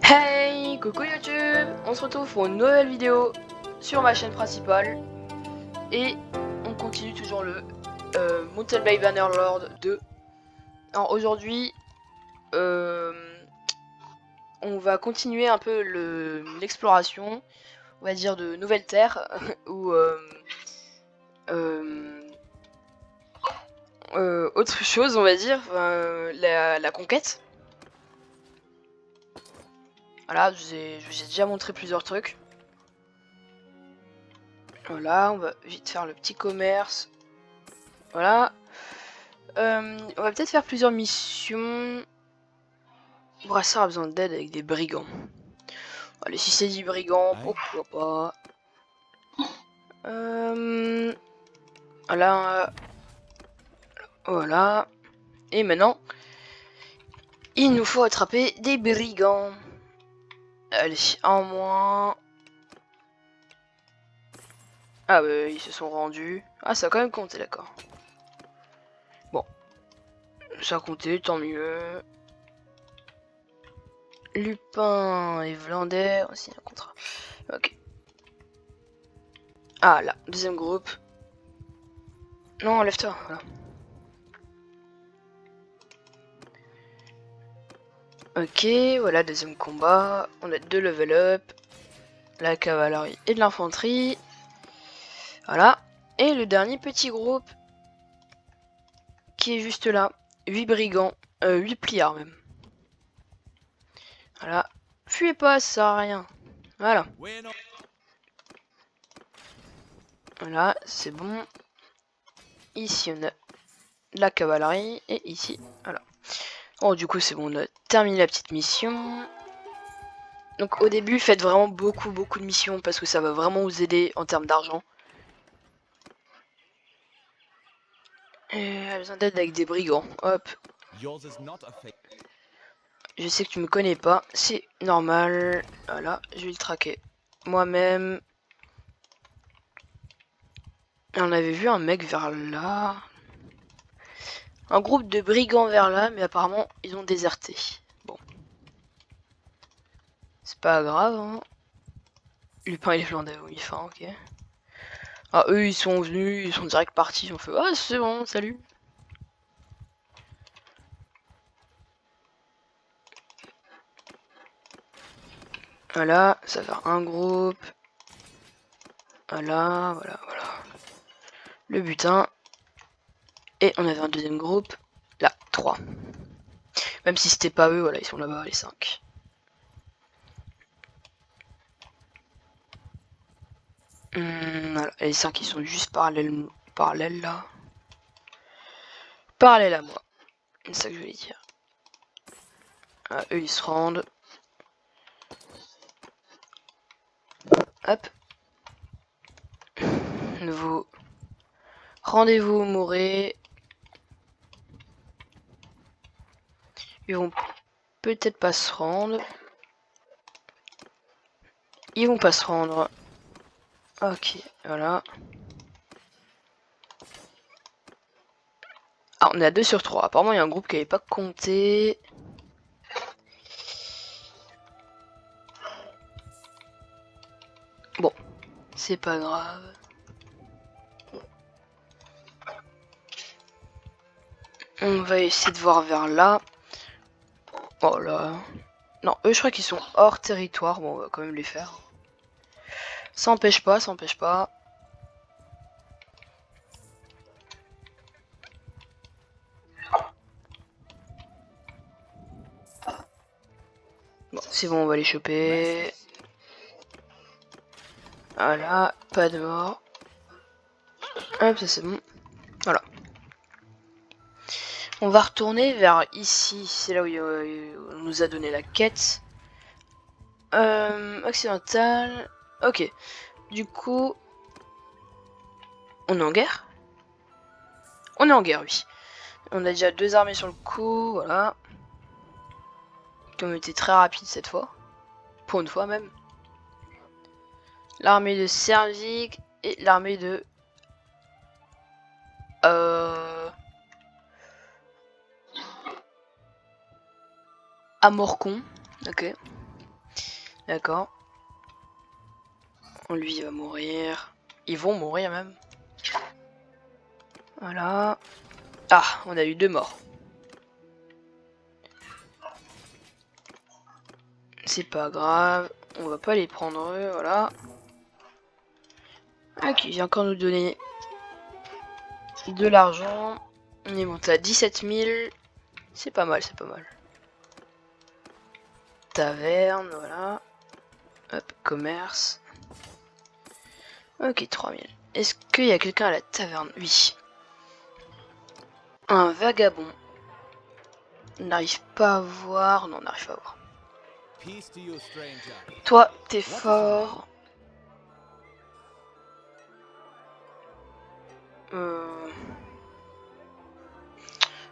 Hey, coucou YouTube. On se retrouve pour une nouvelle vidéo sur ma chaîne principale. Et on continue toujours le Mountain Blade Bannerlord 2. Alors aujourd'hui, on va continuer un peu l'exploration, on va dire, de nouvelles terres, ou autre chose, on va dire, la conquête. Voilà, je vous ai déjà montré plusieurs trucs. Voilà, on va vite faire le petit commerce. Voilà. On va peut-être faire plusieurs missions. Brassard a besoin d'aide avec des brigands. Allez, si c'est dit brigands, pourquoi pas. Voilà. Voilà. Et maintenant, il nous faut attraper des brigands. Allez, en moins. Ah bah, ils se sont rendus. Ah, ça a quand même compté, d'accord. Bon. Ça a compté, tant mieux. Lupin et Vlander aussi un contrat. Ok. Ah là, deuxième groupe. Non, lève-toi, voilà. Ok, voilà, deuxième combat. On a 2 level up. La cavalerie et de l'infanterie. Voilà. Et le dernier petit groupe qui est juste là. 8 brigands. 8 pliards même. Voilà. Fuyez pas, ça sert à rien. Voilà. Voilà, c'est bon. Ici, on a la cavalerie. Et ici, voilà. Oh, du coup, c'est bon, on a terminé la petite mission. Donc, au début, faites vraiment beaucoup de missions parce que ça va vraiment vous aider en termes d'argent. Elle a besoin d'aide avec des brigands. Hop. Je sais que tu me connais pas, c'est normal. Voilà, je vais le traquer moi-même. On avait vu un mec vers là. Un groupe de brigands vers là, mais apparemment ils ont déserté. Bon. C'est pas grave, hein. Lupin et les Flandais, oui, enfin, ok. Ah, eux ils sont venus, ils sont direct partis. On fait, ah, c'est bon, salut. Voilà, ça va faire un groupe. Voilà. Le butin. Et on avait un deuxième groupe. Là, 3. Même si c'était pas eux, voilà, ils sont là-bas, les 5. Voilà, les 5 qui sont juste parallèles là. Parallèles à moi. C'est ça que je voulais dire. Ah, eux ils se rendent. Hop. Nouveau. Rendez-vous au Mouré. Ils vont peut-être pas se rendre. Ils vont pas se rendre. Ok, voilà. Ah, on est à 2 sur 3. Apparemment, il y a un groupe qui avait pas compté. Bon, c'est pas grave. On va essayer de voir vers là. Oh là. Non, eux, je crois qu'ils sont hors territoire. Bon, on va quand même les faire. Ça empêche pas, ça empêche pas. Bon, c'est bon, on va les choper. Voilà, pas de mort. Hop, ça c'est bon. Voilà. On va retourner vers ici. C'est là où on nous a donné la quête. Occidental. Ok. Du coup... On est en guerre? On est en guerre, oui. On a déjà 2 armées sur le coup, voilà. Qui ont été très rapides cette fois. Pour une fois même. L'armée de Servig et l'armée de... Amorcon. Ok. D'accord. Lui il va mourir. Ils vont mourir même. Voilà. Ah, on a eu 2 morts. C'est pas grave. On va pas les prendre eux, voilà. Ok, il vient encore nous donner de l'argent. On est monté à 17 000. C'est pas mal, c'est pas mal. Taverne, voilà. Hop, commerce. Ok, 3000. Est-ce qu'il y a quelqu'un à la taverne? Oui. Un vagabond. On n'arrive pas à voir. Non, on n'arrive pas à voir. Toi, t'es fort.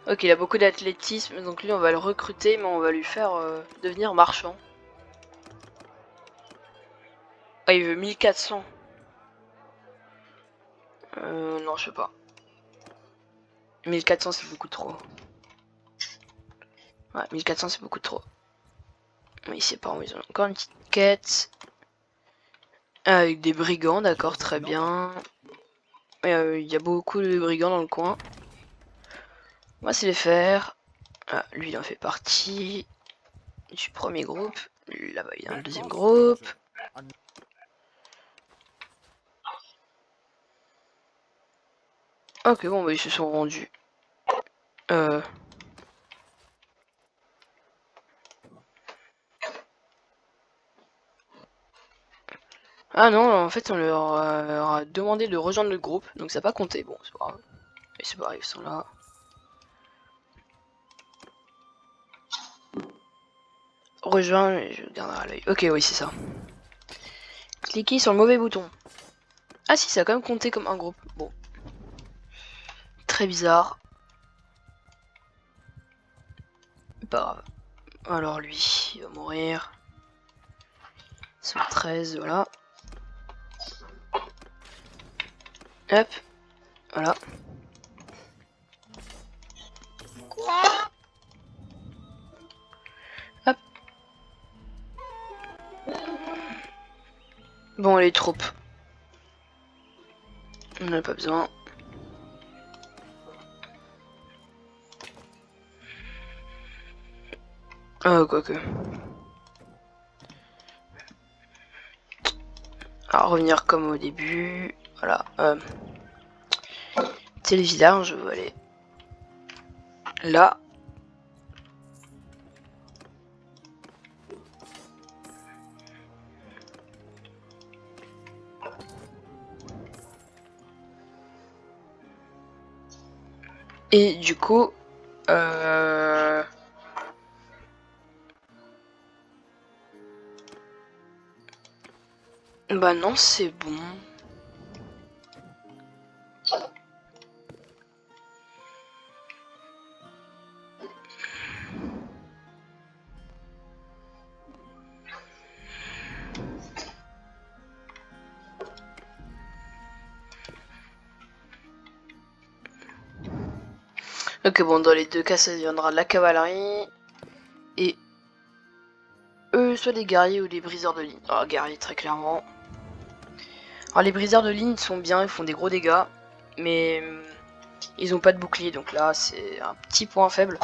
Ok, il a beaucoup d'athlétisme, donc lui on va le recruter, mais on va lui faire devenir marchand. Ah, il veut 1400. Non, je sais pas. 1400 c'est beaucoup trop. Ouais, 1400 c'est beaucoup trop. Oui, c'est pas ils ont encore une petite quête. Avec des brigands, d'accord, très bien. Il y a beaucoup de brigands dans le coin. On va se les faire. Ah, lui il en fait partie du premier groupe. Là-bas il y a un deuxième groupe. Ok, bon, bah ils se sont rendus. Ah non, en fait on leur a demandé de rejoindre le groupe, donc ça n'a pas compté. Bon, c'est pas grave. Mais c'est pas grave, ils sont là. Rejoindre, et je garderai à l'œil. Ok, oui, c'est ça. Cliquez sur le mauvais bouton. Ah si, ça a quand même compté comme un groupe. Bon. Très bizarre. Pas grave. Alors lui, il va mourir. 113, voilà. Hop. Voilà. Hop. Bon, les troupes. On n'en a pas besoin. Ah, quoique. Alors, revenir comme au début. Voilà. Télévillage, je veux aller là. Et du coup, bah non, c'est bon. Ok, bon, dans les deux cas, ça deviendra de la cavalerie. Et eux, soit des guerriers ou des briseurs de ligne. Ah, guerriers, très clairement. Alors, les briseurs de ligne sont bien, ils font des gros dégâts. Mais ils ont pas de bouclier, donc là, c'est un petit point faible.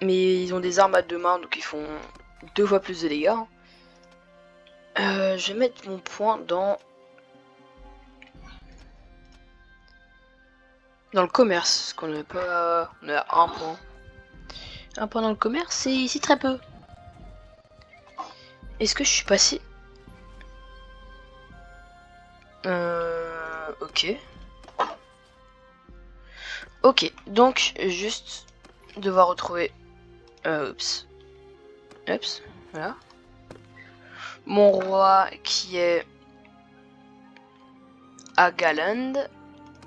Mais ils ont des armes à 2 mains, donc ils font 2 fois plus de dégâts. Je vais mettre mon point dans le commerce, parce qu'on n'a pas... On a un point. Un point dans le commerce, c'est très peu. Est-ce que je suis passé? Ok. Ok, donc juste devoir retrouver... oups. Oups, voilà. Mon roi qui est à Galand.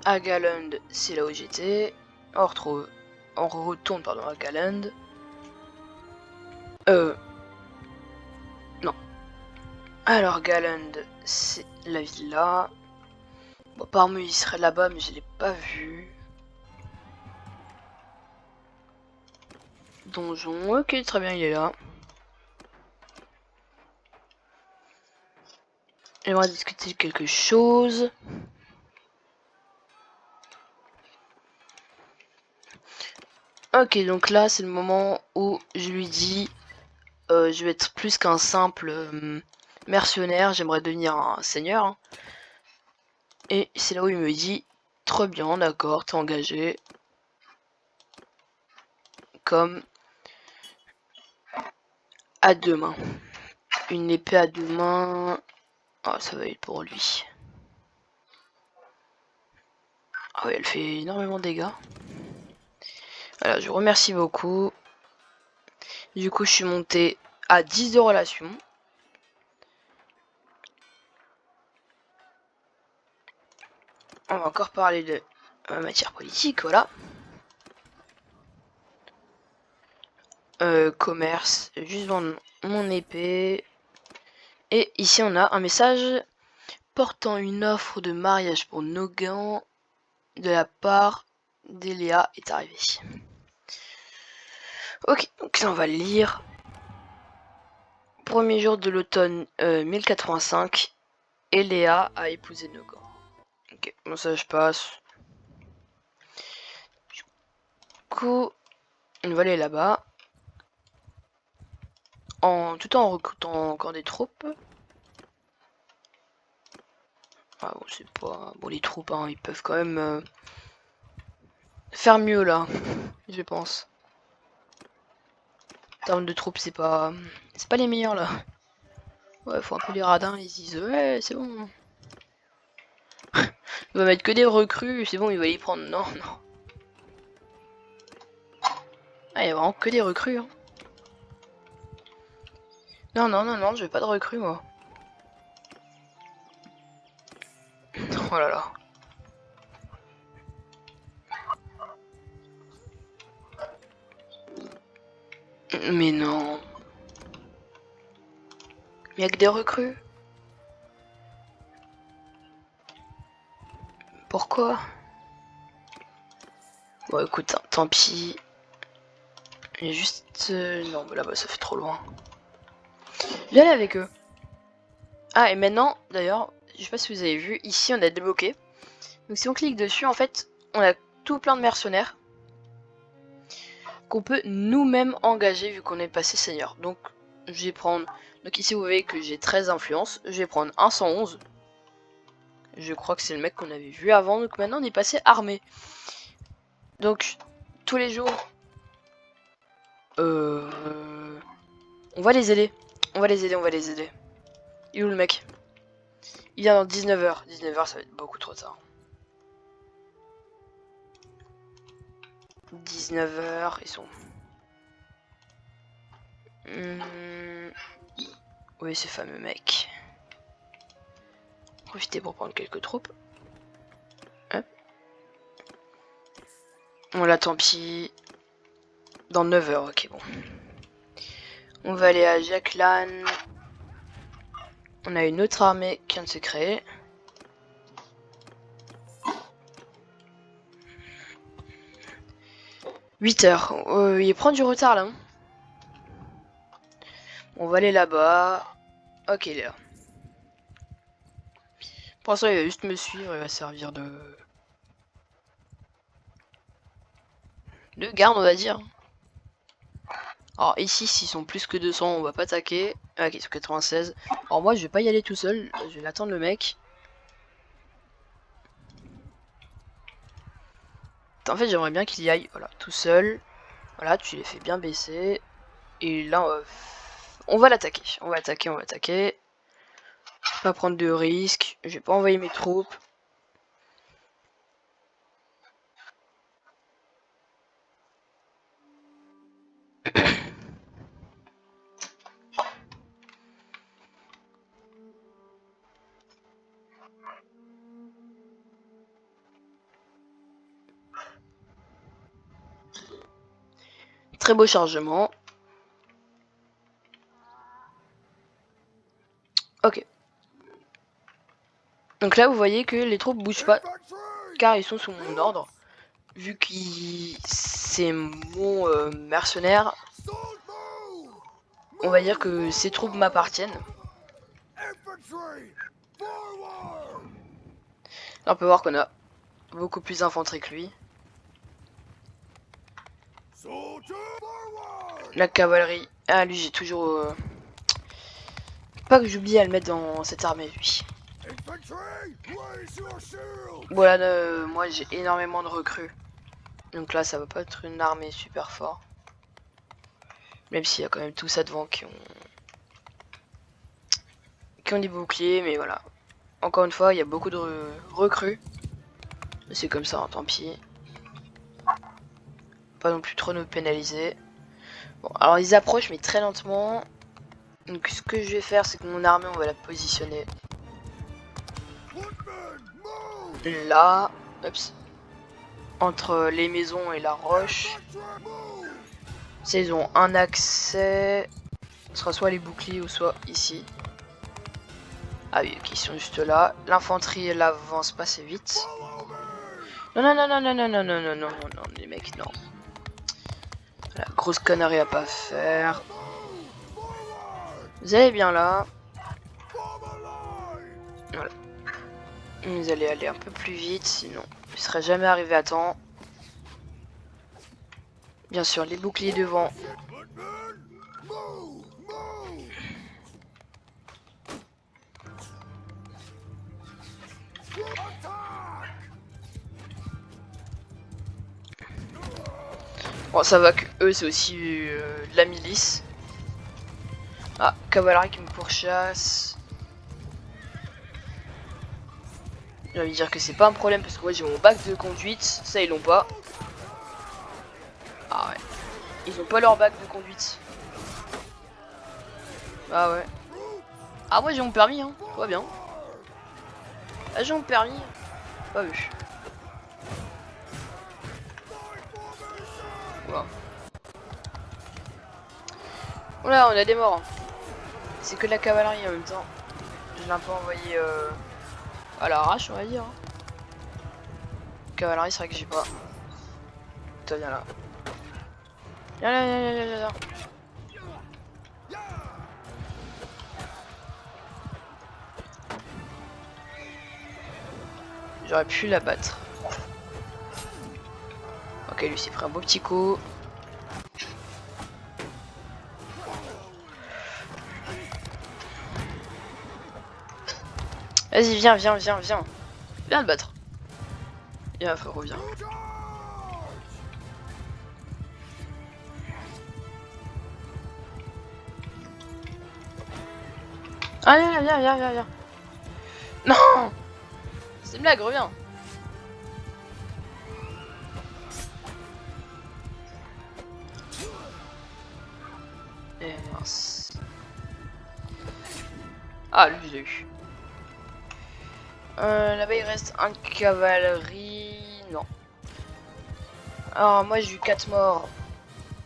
À Galand, c'est là où j'étais. On retrouve... On retourne, pardon, à Galand. Non. Alors Galand, c'est la villa. Bon, apparemment il serait là-bas, mais je l'ai pas vu. Donjon, ok, très bien, il est là. J'aimerais discuter de quelque chose. Ok, donc là c'est le moment où je lui dis je vais être plus qu'un simple mercenaire, j'aimerais devenir un seigneur. Hein. Et c'est là où il me dit très bien, d'accord, t'es engagé comme à deux mains. Une épée à deux mains. Oh, ça va être pour lui. Ah oui, elle fait énormément de dégâts. Voilà, je vous remercie beaucoup. Du coup, je suis monté à 10 de relation. On va encore parler de matière politique, voilà. Commerce, juste vendre mon épée. Et ici, on a un message portant une offre de mariage pour Nogan de la part d'Eléa est arrivé. Ok, donc là, on va le lire. Premier jour de l'automne 1085, Eléa a épousé Nogan. Ok, bon ça je passe. Du coup, on va aller là-bas. Tout en recrutant encore des troupes. Ah bon, c'est pas... Bon, les troupes, hein, ils peuvent quand même faire mieux là, je pense. En termes de troupes, c'est pas les meilleurs là. Ouais, faut un peu les radins, ils disent ouais, c'est bon. Il va mettre que des recrues, c'est bon, il va y prendre. Non, non. Ah, il y a vraiment que des recrues. Hein. Non, non, non, non, je veux pas de recrues moi. Oh là là. Mais non. Il y a que des recrues. Pourquoi? Bon écoute, hein, tant pis. Il y a juste... non, mais là-bas ça fait trop loin. Je vais aller avec eux. Ah, et maintenant, d'ailleurs, je sais pas si vous avez vu, ici on a débloqué. Donc si on clique dessus, en fait, on a tout plein de mercenaires qu'on peut nous-mêmes engager vu qu'on est passé seigneur. Donc je vais prendre... Donc ici vous voyez que j'ai 13 influences. Je vais prendre un 111. Je crois que c'est le mec qu'on avait vu avant. Donc maintenant on est passé armé. Donc tous les jours... On va les aider. On va les aider, on va les aider. Il est où le mec? Il vient dans 19h. 19h ça va être beaucoup trop tard. 19h, ils sont... Oui, ce fameux mec. Profitez pour prendre quelques troupes. Hop. Voilà, tant pis. Dans 9h, ok, bon. On va aller à Jaclan. On a une autre armée qui vient de se créer. « 8h. Il prend du retard là. Hein. On va aller là-bas. Ok, il est là. Pour l'instant, il va juste me suivre. Il va servir de garde, on va dire. Alors ici, s'ils sont plus que 200, on va pas attaquer. Ah, ok, ils sont 96. Alors moi, je vais pas y aller tout seul. Je vais attendre le mec. En fait, j'aimerais bien qu'il y aille, voilà, tout seul. Voilà, tu les fais bien baisser. Et là, on va l'attaquer. On va attaquer, on va attaquer. Pas prendre de risques. Je vais pas envoyer mes troupes. Très beau chargement. Ok. Donc là, vous voyez que les troupes bougent pas. Car ils sont sous mon ordre. Vu que c'est mon mercenaire, on va dire que ces troupes m'appartiennent. Là, on peut voir qu'on a beaucoup plus d'infanterie que lui. La cavalerie. Ah, lui, j'ai toujours... Pas que j'oublie à le mettre dans cette armée, lui. Voilà, moi, j'ai énormément de recrues. Donc là, ça va pas être une armée super forte. Même s'il y a quand même tout ça devant qui ont des boucliers, mais voilà. Encore une fois, il y a beaucoup de recrues. C'est comme ça, hein, tant pis. Pas non plus trop nous pénaliser. Bon, alors ils approchent, mais très lentement. Donc ce que je vais faire, c'est que mon armée, on va la positionner là. Oups. Entre les maisons et la roche. Ça, ils ont un accès. Ce sera soit les boucliers ou soit ici. Ah oui, ok, ils sont juste là. L'infanterie, elle avance pas assez vite. Non, non, non, non, non, non, non, non, non, non, non, les mecs, non. La grosse connerie à pas faire. Vous allez bien là. Voilà. Vous allez aller un peu plus vite, sinon vous ne serez jamais arrivé à temps. Bien sûr, les boucliers devant. Bon, ça va que eux, c'est aussi de la milice. Ah, cavalerie qui me pourchasse. J'ai envie de dire que c'est pas un problème parce que moi j'ai mon bac de conduite. Ça, ils l'ont pas. Ah ouais. Ils ont pas leur bac de conduite. Ah ouais. Ah ouais, j'ai mon permis, hein. Tout va bien. Ah, j'ai mon permis. Pas vu. Voilà. Voilà, on a des morts. C'est que de la cavalerie en même temps. Je l'ai un peu envoyé à l'arrache, on va dire. Cavalerie, c'est vrai que j'ai pas. Toi, viens là. Viens là, viens là, viens là, viens là. J'aurais pu la battre. Ok, lui s'est pris un beau petit coup. Vas-y, viens, viens, viens, viens. Viens le battre. Viens, frérot, viens. Ah, viens, viens, viens, viens, viens. Non! C'est une blague, reviens. Eh mince. Ah, lui, je l'ai eu. Là-bas, il reste un cavalerie. Non. Alors, moi, j'ai eu 4 morts.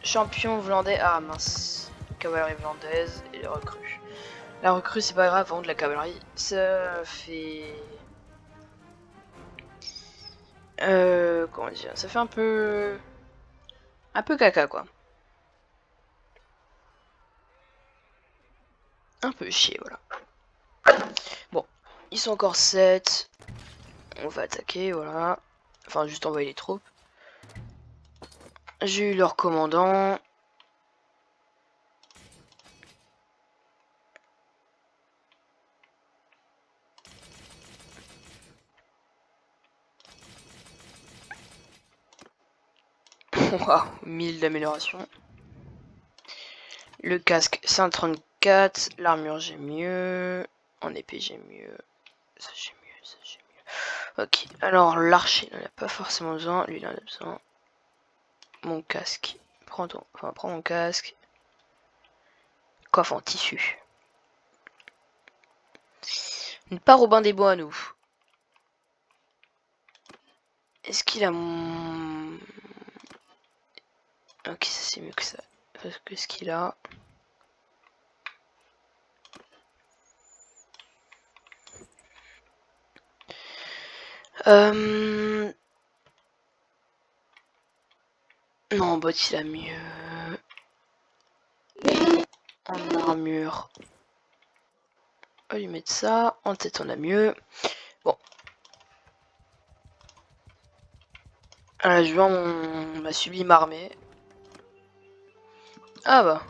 Champion vlandais. Ah, mince. Cavalerie vlandaise et les recrues. La recrue, c'est pas grave, par contre, la cavalerie, ça fait. Comment dire? Ça fait un peu. Un peu caca, quoi. Un peu chier, voilà. Bon, ils sont encore 7. On va attaquer, voilà. Enfin, juste envoyer les troupes. J'ai eu leur commandant. Waouh, 1000 d'amélioration. Le casque 134, l'armure j'ai mieux, en épée j'ai mieux, ça j'ai mieux, ça j'ai mieux. Ok, alors l'archer il n'en a pas forcément besoin, lui il en a besoin. Mon casque, prends mon casque. Coiffe en tissu. Une part au bain des bois à nous. Est-ce qu'il a mon... Ok, ça c'est mieux que ça. Parce que ce qu'il a... Non, en bot il a mieux. En armure. On va lui mettre ça. En tête, on a mieux. Bon. Je vois ma sublime armée. Ah bah.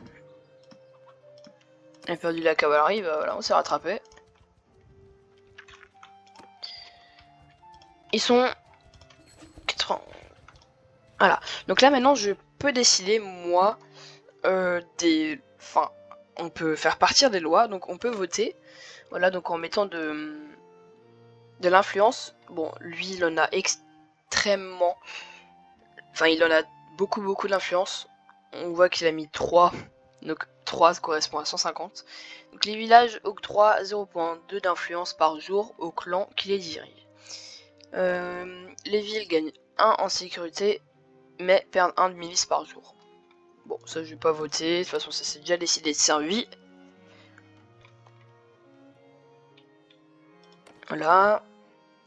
On a perdu la cavalerie, bah voilà, on s'est rattrapé. Ils sont 80. Voilà. Donc là maintenant je peux décider moi enfin, on peut faire partir des lois, donc on peut voter. Voilà, donc en mettant de l'influence. Bon, lui il en a extrêmement. Enfin, il en a beaucoup d'influence. On voit qu'il a mis 3. Donc 3 correspond à 150. Donc les villages octroient 0.2 d'influence par jour au clan qui les dirige. Les villes gagnent 1 en sécurité, mais perdent 1 de milice par jour. Bon, ça je vais pas voter, de toute façon ça c'est déjà décidé de Saint-Louis. Voilà.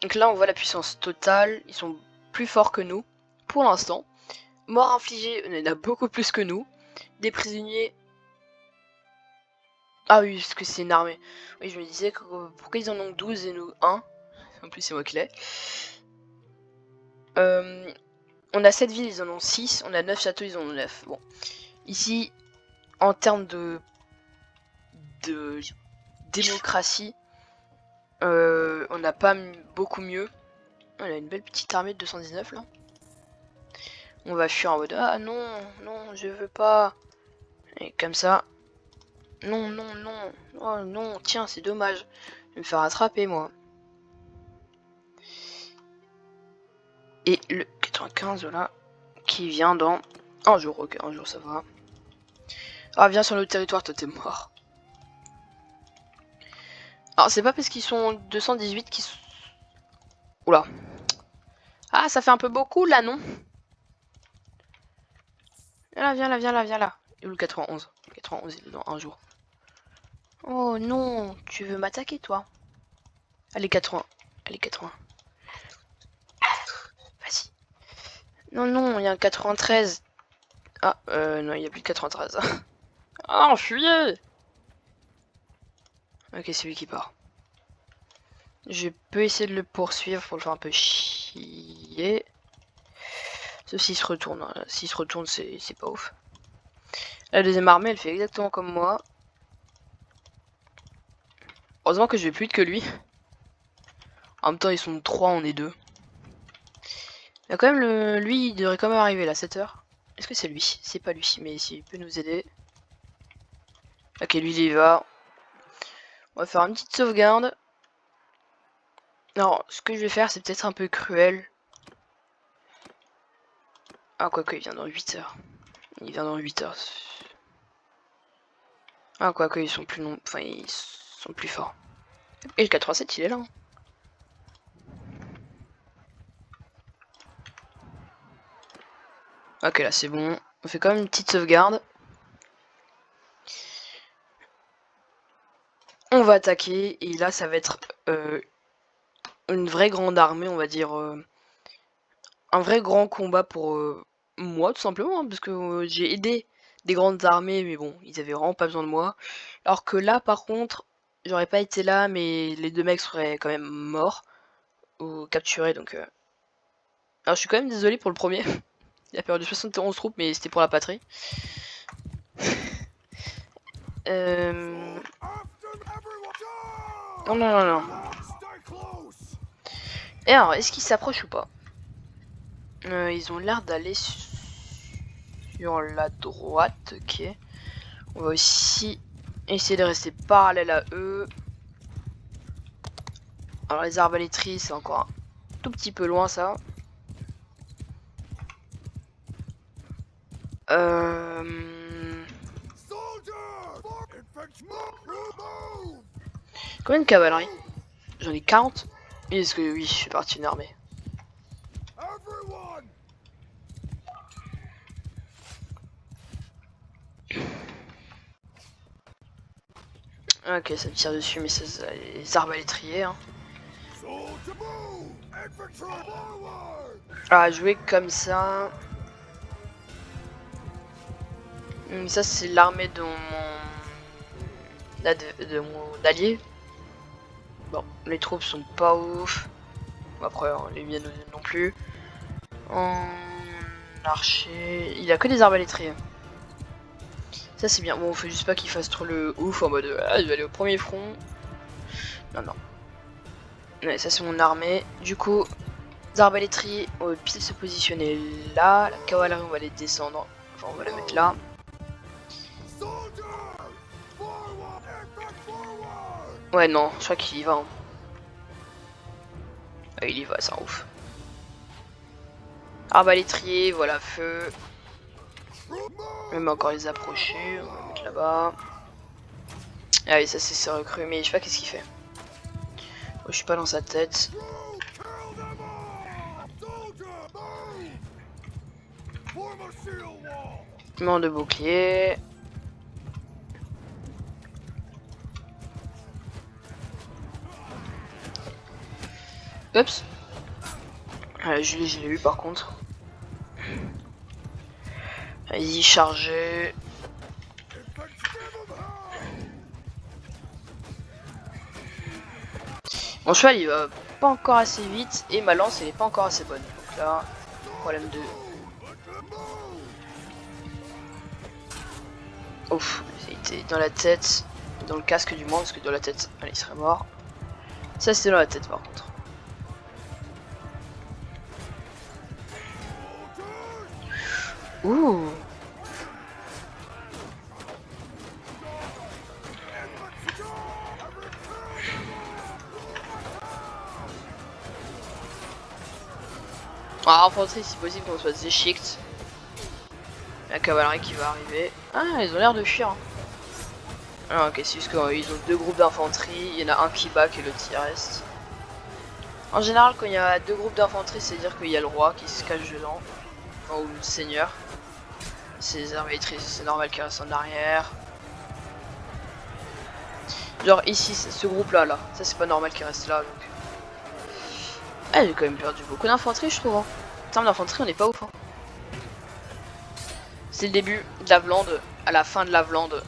Donc là on voit la puissance totale, ils sont plus forts que nous, pour l'instant. Mort infligée, on en a beaucoup plus que nous. Des prisonniers... Ah oui, parce que c'est une armée. Oui, je me disais, pourquoi ils en ont 12 et nous 1? En plus c'est moi qui l'ai. On a 7 villes, ils en ont 6. On a 9 châteaux, ils en ont 9. Bon. Ici, en termes de démocratie, on n'a pas beaucoup mieux. On a une belle petite armée de 219 là. On va fuir en mode ah non, non, je veux pas. Et comme ça. Non, non, non. Oh non, tiens, c'est dommage. Je vais me faire attraper moi. Et le 95 là, qui vient dans un jour, ok, un jour ça va. Ah, viens sur le territoire, toi t'es mort. Alors c'est pas parce qu'ils sont 218 qu'ils sont... Oula. Ah, ça fait un peu beaucoup là, non? Viens là, viens là, viens là, viens là. Et où le 91? 91, il est dans un jour. Oh non, tu veux m'attaquer toi? Allez, 80. Allez, 80. Vas-y. Non, non, il y a un 93. Ah, non, il n'y a plus de 93. Ah, enfuyez! Ok, c'est lui qui part. Je peux essayer de le poursuivre pour le faire un peu chier. Sauf s'il se retourne. S'il se retourne, c'est pas ouf. La deuxième armée, elle fait exactement comme moi. Heureusement que je vais plus vite que lui. En même temps, ils sont 3, on est 2. Il y a quand même lui, il devrait quand même arriver là, 7h. Est-ce que c'est lui? C'est pas lui, mais s'il peut nous aider. Ok, lui, il y va. On va faire une petite sauvegarde. Alors, ce que je vais faire, c'est peut-être un peu cruel. Ah, quoique, il vient dans 8h. Il vient dans 8h. Ah, quoique, ils sont plus non... Enfin, ils sont plus forts. Et le 87, il est là. Hein. Ok, là, c'est bon. On fait quand même une petite sauvegarde. On va attaquer. Et là, ça va être une vraie grande armée, on va dire. Un vrai grand combat pour moi, tout simplement. Hein, parce que j'ai aidé des grandes armées, mais bon, ils avaient vraiment pas besoin de moi. Alors que là, par contre, j'aurais pas été là, mais les 2 mecs seraient quand même morts. Ou capturés, donc... Alors, je suis quand même désolé pour le premier. Il a perdu 71 troupes, mais c'était pour la patrie. Non, non, non, non. Et alors, est-ce qu'ils s'approchent ou pas? Ils ont l'air d'aller sur la droite, ok. On va aussi essayer de rester parallèle à eux. Alors les arbalétries, c'est encore un tout petit peu loin ça. Combien de cavalerie? J'en ai 40. Est-ce que oui, je suis parti d'une armée. Ok, ça me tire dessus, mais c'est les arbalétriers. Hein. Ah, jouer comme ça. Ça, c'est l'armée de mon allié. Les troupes sont pas ouf. Après, hein, les miennes non plus. En archer, il a que des arbalétriers. Ça c'est bien. Bon, faut juste pas qu'il fasse trop le ouf en mode ah, je vais aller au premier front. Non, non. Ouais, ça c'est mon armée. Du coup, les arbalétriers, on va pile se positionner là. La cavalerie, on va les descendre. Enfin, on va la mettre là. Ouais, non, je crois qu'il y va. Hein. Ah, il y va, c'est un ouf. Arbalétrier, voilà, feu. Même encore les approcher, on va mettre là-bas. Ah oui, ça c'est ses recrues, mais je sais pas qu'est-ce qu'il fait. Oh, je suis pas dans sa tête. Mort de bouclier. Oups. Je l'ai eu par contre. Vas-y, chargez. Mon cheval il va pas encore assez vite et ma lance elle est pas encore assez bonne. Donc là, problème de... Ouf, il était dans la tête, dans le casque du moins, parce que dans la tête, allez, il serait mort. Ça c'était dans la tête par contre. Ouh. Ah, infanterie si possible qu'on soit déchict. La cavalerie qui va arriver. Ah, ils ont l'air de fuir. Hein. Ah, ok, c'est juste qu'ils ont deux groupes d'infanterie. Il y en a un qui back et l'autre qui reste. En général, quand il y a deux groupes d'infanterie, c'est dire qu'il y a le roi qui se cache dedans. Enfin, ou le seigneur. C'est les arbalétriers, c'est normal qu'ils restent en arrière. Genre ici, ce groupe-là, là. Ça, c'est pas normal qu'il reste là. Donc... Ah, j'ai quand même perdu beaucoup d'infanterie, je trouve. Hein. En termes d'infanterie, on n'est pas ouf. Hein. C'est le début de la Vlande. À la fin de la Vlande,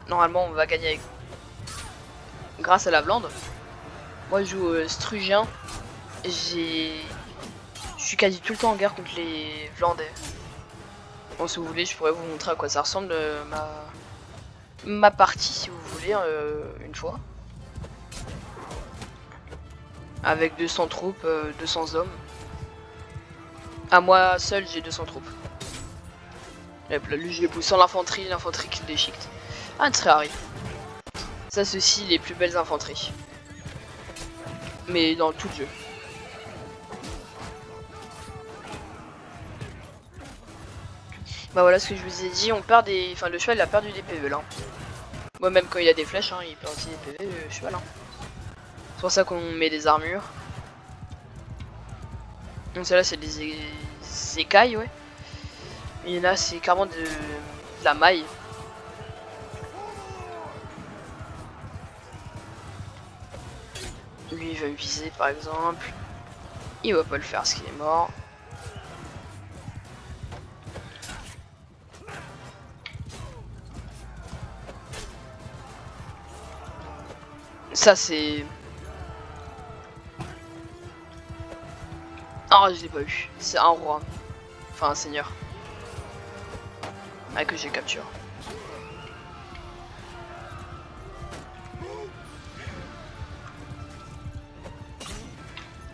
normalement, on va gagner avec... grâce à la Vlande. Moi, je joue Strugien. Je suis quasi tout le temps en guerre contre les Vlandais. Bon, si vous voulez, je pourrais vous montrer à quoi ça ressemble ma partie, si vous voulez, une fois. Avec 200 troupes, 200 hommes. À moi seul, j'ai 200 troupes. Et là, lui, je les pousse sans l'infanterie qui le déchiquette. Ah, très arrive. Ça, ceci, les plus belles infanteries. Mais dans tout le jeu. Bah voilà ce que je vous ai dit, on perd des... Enfin, le cheval il a perdu des PV là. Moi même quand il a des flèches, hein, il perd aussi des PV, le cheval. Hein. C'est pour ça qu'on met des armures. Donc celle-là c'est des écailles, ouais. Il y en a c'est carrément de la maille. Lui il va me viser par exemple. Il va pas le faire parce qu'il est mort. Ça c'est... Ah je l'ai pas eu. C'est un roi. Enfin un seigneur. Ah que j'ai capturé.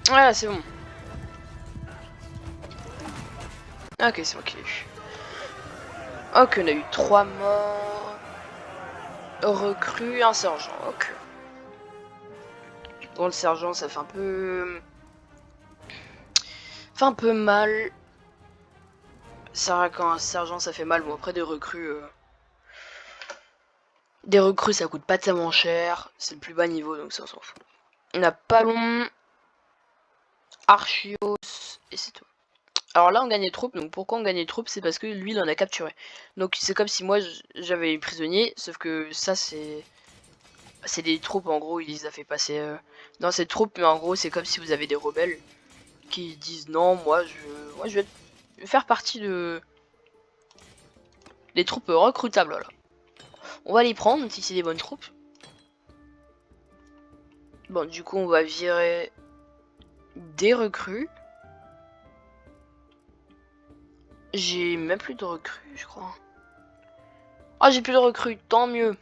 Ouais c'est bon. Ok c'est moi qui l'ai eu. Ok on a eu 3 morts. Recrue, un sergent. Ok. Bon le sergent ça fait un peu... Fait un peu mal. C'est vrai quand un sergent ça fait mal. Bon après des recrues... Des recrues ça coûte pas tellement cher. C'est le plus bas niveau donc ça on s'en fout. On a Palon, Archios et c'est tout. Alors là on gagne des troupes, donc pourquoi on gagne des troupes? C'est parce que lui il en a capturé. Donc c'est comme si moi j'avais les prisonniers, sauf que ça c'est des troupes en gros, il les a fait passer dans cette troupe, mais en gros c'est comme si vous avez des rebelles qui disent non moi je vais faire partie de des troupes recrutables là. On va les prendre si c'est des bonnes troupes. Bon, du coup, on va virer des recrues. J'ai même plus de recrues, je crois. Ah, j'ai plus de recrues, tant mieux.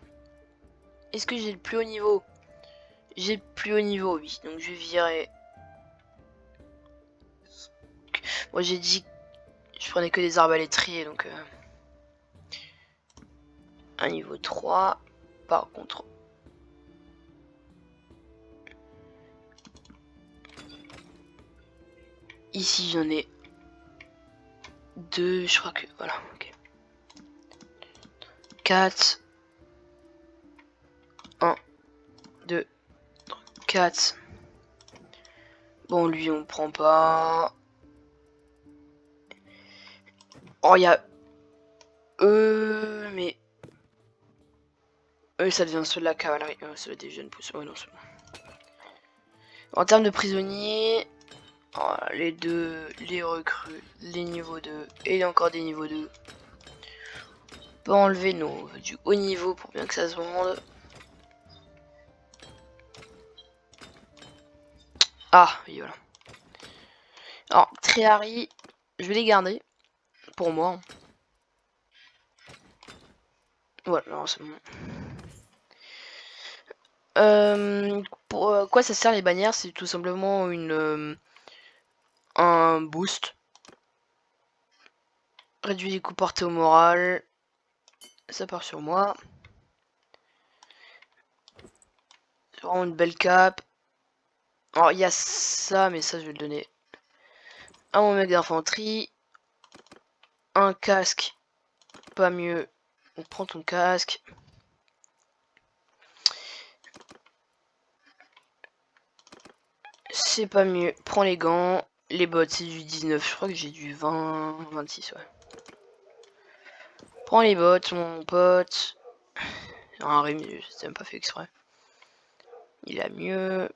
Est-ce que j'ai le plus haut niveau? J'ai le plus haut niveau, oui. Donc je vais virer. Moi, j'ai dit que je prenais que des arbalétriers, donc un niveau 3. Par contre, ici j'en ai 2, je crois que voilà, ok. 4. 1, 2, 4. Bon, lui on prend pas. Oh, il y a mais eux ça devient ceux de la cavalerie. Ça des jeunes pousses. Ouais, non, c'est bon. En termes de prisonniers, oh, les deux, les recrues, les niveaux 2 et encore des niveaux 2. On peut enlever nos du haut niveau pour bien que ça se vende. Ah, oui, voilà. Alors, Tréhari, je vais les garder pour moi. Voilà, c'est bon. Pour quoi ça sert les bannières? C'est tout simplement un boost. Réduit les coups portés au moral. Ça part sur moi. C'est vraiment une belle cape. Alors il y a ça, mais ça je vais le donner à mon mec d'infanterie. Un casque, pas mieux. On prend ton casque. C'est pas mieux. Prends les gants. Les bottes, c'est du 19. Je crois que j'ai du 20, 26, ouais. Prends les bottes, mon pote. Un Rémi, c'est même pas fait exprès. Il a mieux.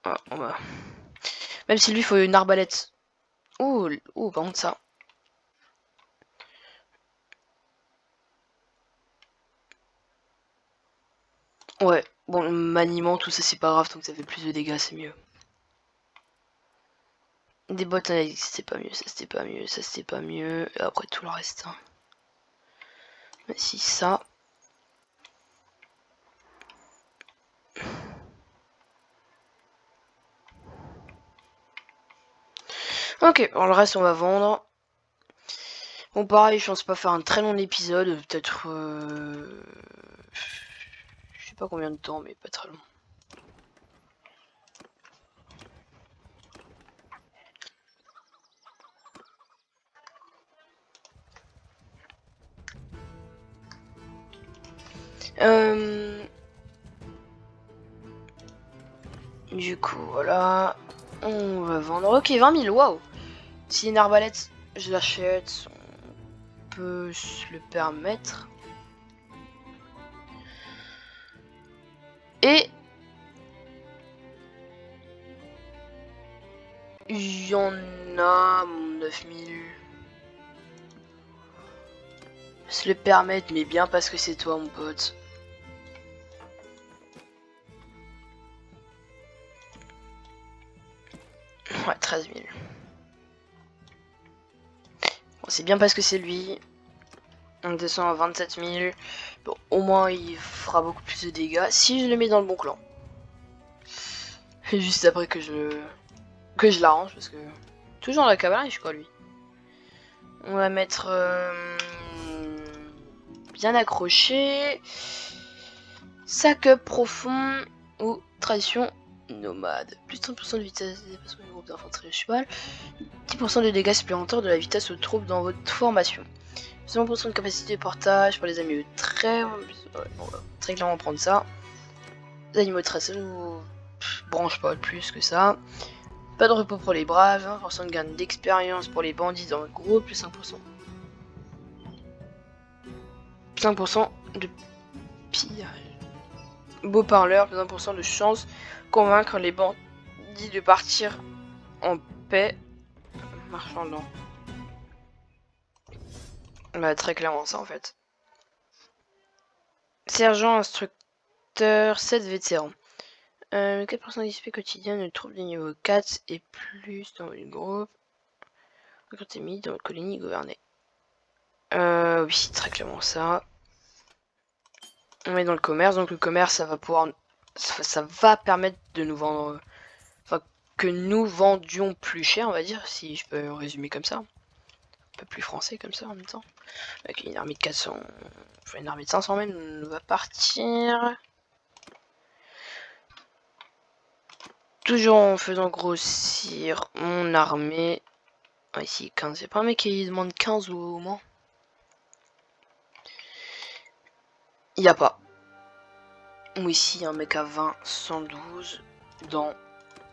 Ah, on va. Même si lui, il faut une arbalète. Oh, par contre, ça. Ouais, bon, le maniement, tout ça, c'est pas grave, tant que ça fait plus de dégâts, c'est mieux. Des bottes analytiques, c'était pas mieux, ça c'était pas mieux, ça c'était pas mieux. Et après, tout le reste. Hein. Mais si, ça. Ok, alors le reste, on va vendre. Bon, pareil, je pense pas faire un très long épisode, peut-être. Je sais pas combien de temps, mais pas très long. Du coup, voilà. On va vendre. Ok, 20 000, waouh! Si une arbalète, je l'achète. On peut se le permettre. Et il y en a 9000. Se le permettre, mais bien parce que c'est toi, mon pote. Ouais, 13 000. Bon, c'est bien parce que c'est lui. On descend à 27 000. Bon, au moins, il fera beaucoup plus de dégâts si je le mets dans le bon clan. Juste après que je l'arrange, parce que... Toujours la cavalerie, je crois, lui. On va mettre... bien accroché. Sac up profond ou tradition nomade. Plus 30% de vitesse des déplacements du groupe d'infanterie à cheval. 10% de dégâts supplémentaires de la vitesse aux troupes dans votre formation. 100% de capacité de portage pour les animaux très... Ouais, on va très clairement prendre ça. Les animaux très... Ça nous branche pas plus que ça. Pas de repos pour les braves. 20% de gain d'expérience pour les bandits dans le groupe. Plus 5%. 5% de pillage. Beau parleur, plus 1% de chance convaincre les bandits de partir en paix. Marchandant. Bah très clairement ça en fait. sergent instructeur 7 vétéran. 4% d'XP quotidien de troupes de niveau 4 et plus dans le groupe. Quand t'es mis dans la colonie gouvernée. Oui, très clairement ça. On est dans le commerce, donc le commerce ça va pouvoir. Ça va permettre de nous vendre. Enfin, que nous vendions plus cher, on va dire, si je peux résumer comme ça. Un peu plus français comme ça en même temps. Avec une armée de 400. Enfin, une armée de 500 même, on va partir. Toujours en faisant grossir mon armée. Ah, ici 15, y'a pas un mec qui demande 15 ou au moins. Il y a pas. Ou ici un mec à 20, 112 dans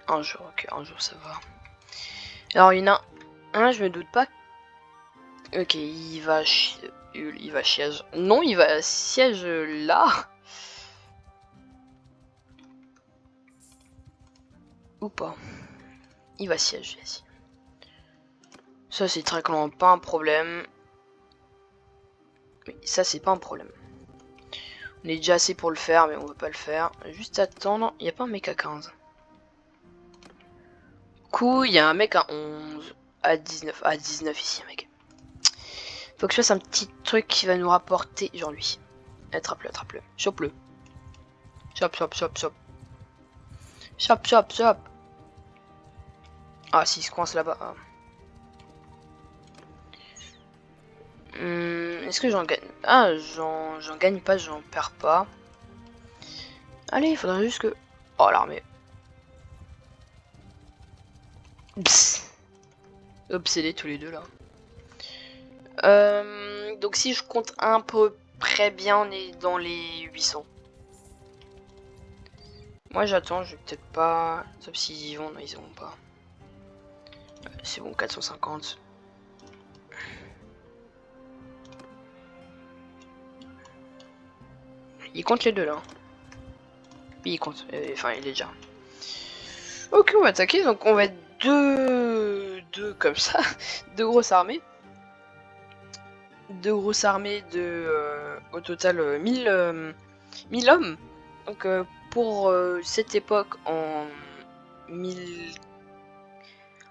un jour. Ok, un jour ça va. Alors il y en a un, je me doute pas. Ok, il va siège. Non, il va siège là. Ou pas. Il va siéger ici. Ça c'est très clairement pas un problème. Mais ça c'est pas un problème. On est déjà assez pour le faire, mais on veut pas le faire. Juste attendre. Il n'y a pas un mec à 15. Coup, il y a un mec à 11. À 19. À 19 ici, un mec. Faut que je fasse un petit truc qui va nous rapporter. Genre lui. Attrape-le, attrape-le. Chope-le. Chop, chop, chop, chop. Chop, chop, chop. Ah, si, il se coince là-bas. Ah. Est-ce que j'en gagne? Ah, j'en gagne pas, j'en perds pas. Allez, il faudrait juste que... Oh, l'armée. Obsédés tous les deux, là. Donc si je compte un peu près bien, on est dans les 800. Moi j'attends, je vais peut-être pas... Sauf s'ils y vont, non ils y vont pas. C'est bon, 450. Il compte les deux là. Oui, il compte. Enfin, il est déjà. Ok, on va attaquer. Donc, on va être deux comme ça. Deux grosses armées. Deux grosses armées de. Au total, 1000 hommes. Donc, pour cette époque, en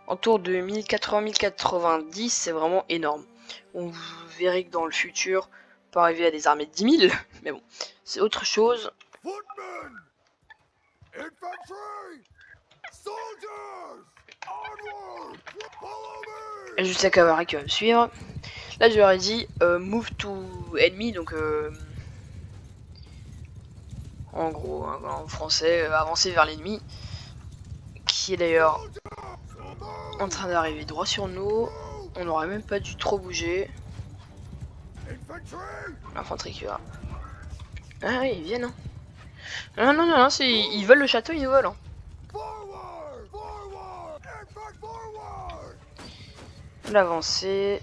autour de 1080-1090, c'est vraiment énorme. On verrait que dans le futur, on peut arriver à des armées de 10 000. Mais bon, c'est autre chose. Et juste la cavalerie qui va me suivre. Là, je leur ai dit move to enemy, donc en gros, hein, en français, avancer vers l'ennemi, qui est d'ailleurs en train d'arriver droit sur nous. On n'aurait même pas dû trop bouger. L'infanterie qui va. Ah oui, ils viennent. Hein. Non, non, non, non, ils veulent le château, ils nous veulent. Hein. L'avancée.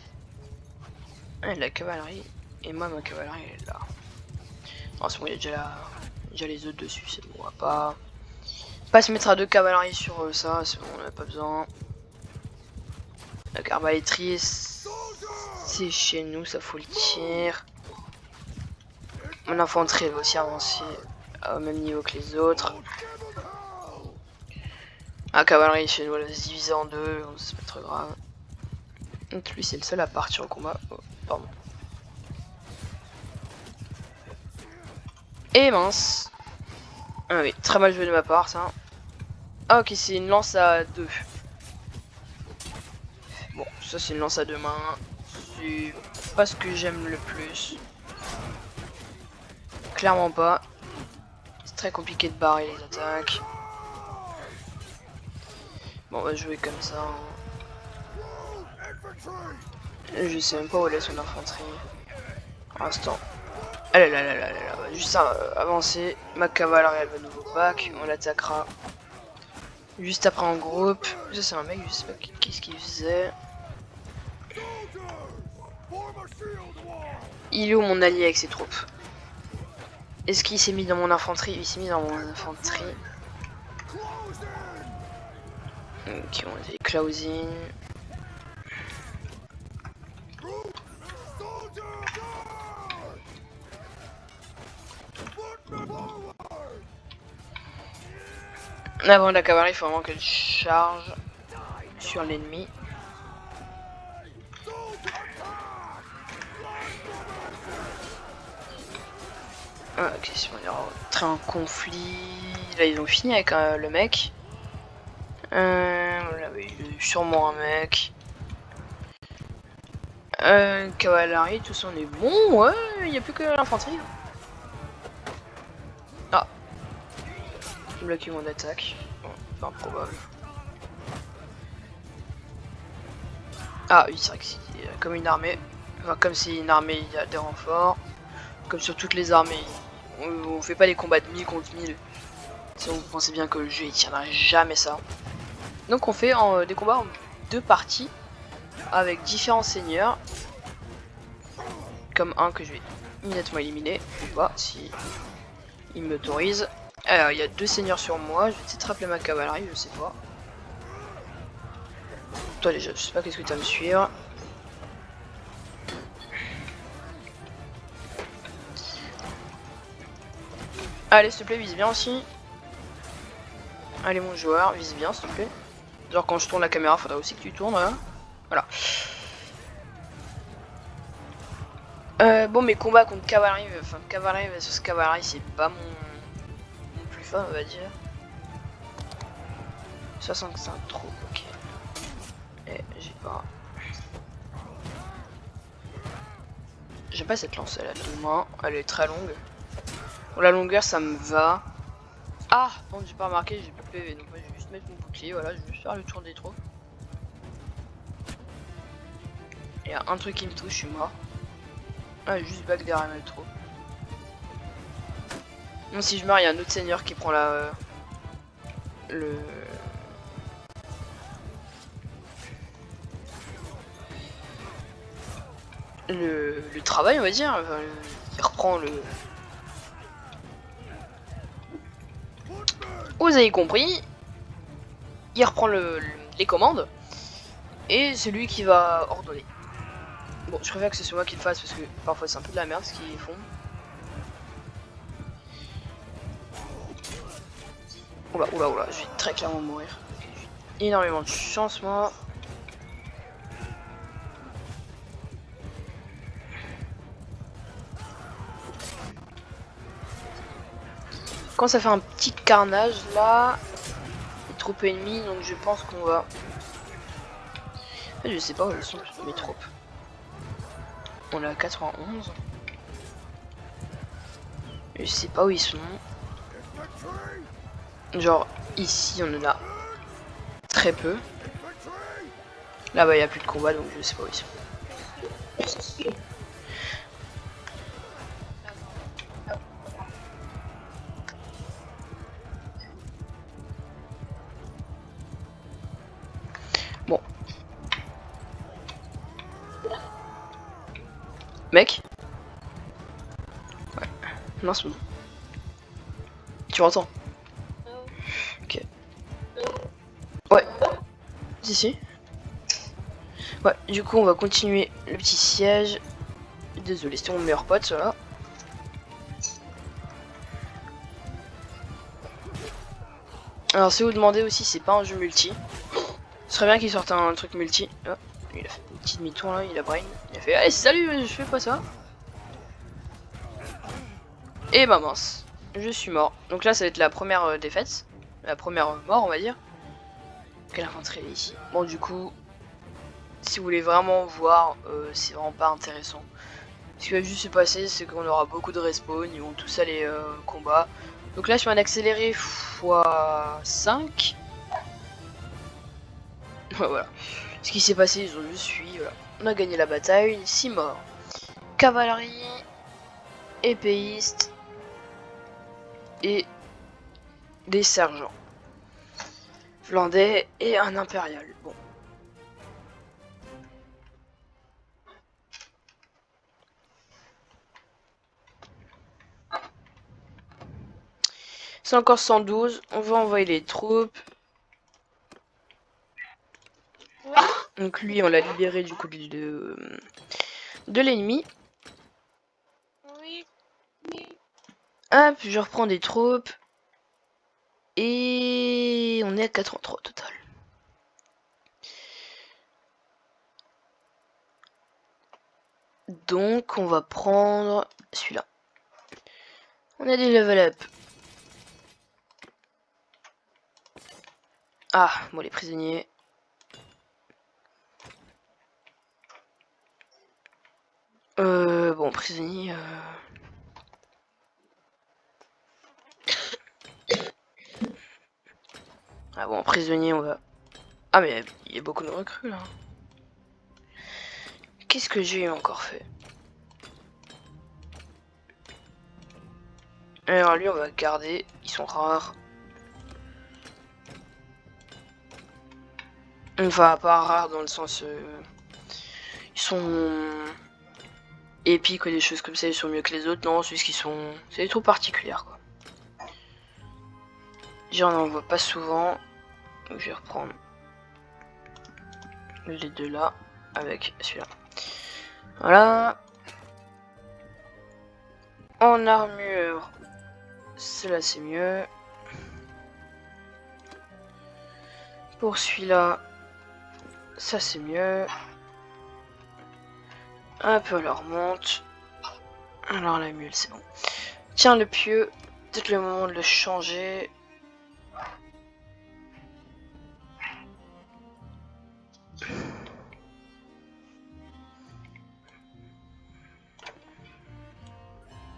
Ah, la cavalerie. Et moi, ma cavalerie, elle est là. Oh, c'est bon, il y a déjà les autres dessus, c'est bon, on va pas se mettre à deux cavaleries sur ça, c'est bon, on n'a pas besoin. La carbalétrie, c'est chez nous, ça faut le tir. Mon infanterie, elle va aussi avancer au même niveau que les autres. La cavalerie chez nous, elle va se diviser en deux, c'est pas trop grave. Donc lui, c'est le seul à partir au combat. Oh, pardon. Et mince. Ah oui, très mal joué de ma part, ça. Ah ok, c'est une lance à deux. Bon, ça c'est une lance à deux mains. C'est pas ce que j'aime le plus. Clairement pas. C'est très compliqué de barrer les attaques. Bon, on va jouer comme ça. Je sais même pas où elle est son infanterie. Pour l'instant. Elle est là. Juste avancer. Ma cavalerie elle va nouveau back. On l'attaquera. Juste après en groupe. Ça c'est un mec, je sais pas qu'est-ce qu'il faisait. Il est où mon allié avec ses troupes? Est-ce qu'il s'est mis dans mon infanterie? Il s'est mis dans mon infanterie. Ok, on dit closing. Avant la cavalerie, il faut vraiment qu'elle charge sur l'ennemi. Ah, ok, c'est bon, il y aura très un conflit. Là, ils ont fini avec le mec. Là, il y a sûrement un mec. Cavalerie, tout ça, on est bon, ouais, il n'y a plus que l'infanterie. Ah, bloqué mon attaque. Bon, pas improbable. Ah oui, c'est vrai que c'est comme une armée. Enfin, comme c'est une armée, il y a des renforts. Comme sur toutes les armées, on fait pas des combats de 1000 contre 1000. Sinon, vous pensez bien que le jeu il tiendra jamais ça. Donc on fait des combats en 2 parties avec différents seigneurs. Comme un que je vais immédiatement éliminer, ou pas, si il m'autorise. Alors, il y a 2 seigneurs sur moi, je vais peut-être rappeler ma cavalerie, je sais pas. Toi déjà, je sais pas qu'est-ce que tu as à me suivre. Allez, s'il te plaît, vise bien aussi. Allez, mon joueur, vise bien, s'il te plaît. Genre, quand je tourne la caméra, faudra aussi que tu tournes, là. Voilà. Bon, mes combats contre cavalerie, enfin, cavalerie versus cavalerie, c'est pas mon plus fun, on va dire. 65 trop, ok. Et j'ai pas. J'aime pas cette lance, elle a 2 mains, elle est très longue. Pour la longueur, ça me va. Ah, bon, j'ai pas remarqué, j'ai plus de PV, donc moi je vais juste mettre mon bouclier, voilà, je vais juste faire le tour des troupes. Il y a un truc qui me touche, je suis mort. Ah, juste back derrière mes troupes. Non, si je meurs, il y a un autre seigneur qui prend la. Le travail, on va dire. Enfin, il reprend le. Vous avez compris. Il reprend les commandes. Et c'est lui qui va ordonner. Bon, je préfère que ce soit moi qui le fasse parce que parfois c'est un peu de la merde ce qu'ils font. Oula, oula, oula, je vais très clairement mourir. J'ai énormément de chance, moi. Quand ça fait un petit carnage là, les troupes ennemies, donc je pense qu'on va. En fait, je sais pas où elles sont mes troupes. On est à 91. Je sais pas où ils sont. Genre ici on en a très peu. Là-bas il n'y a plus de combat donc je sais pas où ils sont. Bon. Mec. Ouais. Non c'est bon. Tu m'entends? Ok. Ouais. Si. Ouais, du coup on va continuer le petit siège. Désolé, c'était mon meilleur pote cela. Alors si vous demandez aussi, c'est pas un jeu multi. Ce serait bien qu'il sorte un truc multi. Oh, il a fait une petite demi-tour là, il a brain. Il a fait allez salut, je fais pas ça. Et bah mince, je suis mort. Donc là ça va être la première défaite. La première mort on va dire. Quelle infanterie ici. Bon du coup, si vous voulez vraiment voir, c'est vraiment pas intéressant. Ce qui va juste se passer, c'est qu'on aura beaucoup de respawn, ils vont tous aller combat. Donc là je fais un accéléré x5. Voilà. Ce qui s'est passé, ils ont juste fui, voilà. On a gagné la bataille, 6 morts. Cavalerie, épéiste et des sergents. Flandais et un impérial. Bon. C'est encore 112, on va envoyer les troupes. Donc lui, on l'a libéré du coup de l'ennemi. Hop, je reprends des troupes. Et on est à 83 au total. Donc on va prendre celui-là. On a des level up. Ah, bon les prisonniers. Bon prisonniers. Ah bon prisonnier on va. Ah mais il y a beaucoup de recrues là. Qu'est-ce que j'ai encore fait? Alors lui on va garder, ils sont rares. Enfin pas rares dans le sens ils sont épiques ou des choses comme ça, ils sont mieux que les autres, non, c'est juste qu'ils sont. C'est des troupes particulières quoi. J'en en vois pas souvent. Donc je vais reprendre les deux là avec celui-là. Voilà. En armure, cela c'est mieux. Pour celui-là, ça c'est mieux. Un peu leur monte. Alors la mule c'est bon. Tiens le pieu, peut-être le moment de le changer.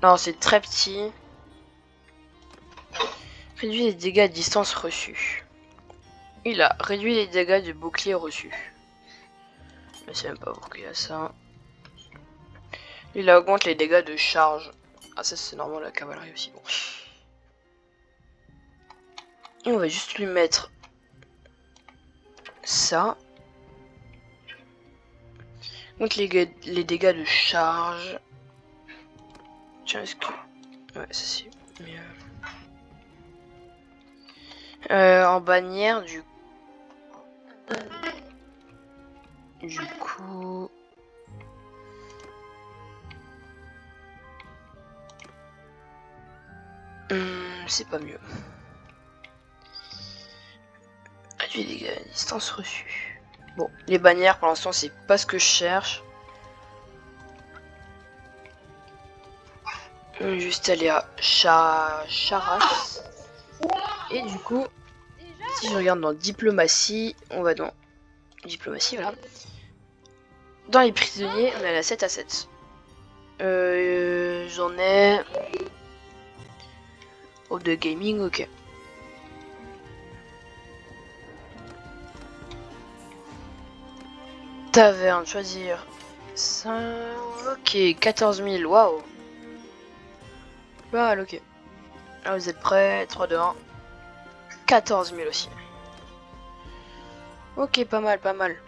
Non c'est très petit. Réduit les dégâts à distance reçus. Il a réduit les dégâts de bouclier reçus. Je sais même pas pourquoi il y a ça. Il augmente les dégâts de charge. Ah ça c'est normal la cavalerie aussi. Bon. Et on va juste lui mettre ça. Donc les dégâts de charge. Tiens est-ce que... Ouais ça c'est mieux. En bannière du coup... c'est pas mieux. Réduit les dégâts à distance reçue. Bon, les bannières pour l'instant c'est pas ce que je cherche. Juste aller à Charas. Et du coup, si je regarde dans diplomatie, on va dans diplomatie, voilà. Dans les prisonniers, on est à la 7 à 7. J'en ai... Oh, de gaming, ok. Taverne, choisir. 5... Ok, 14 000, waouh. Voilà, ok. Là, vous êtes prêts? 3, 2, 1. 14 000 aussi. Ok, pas mal, pas mal.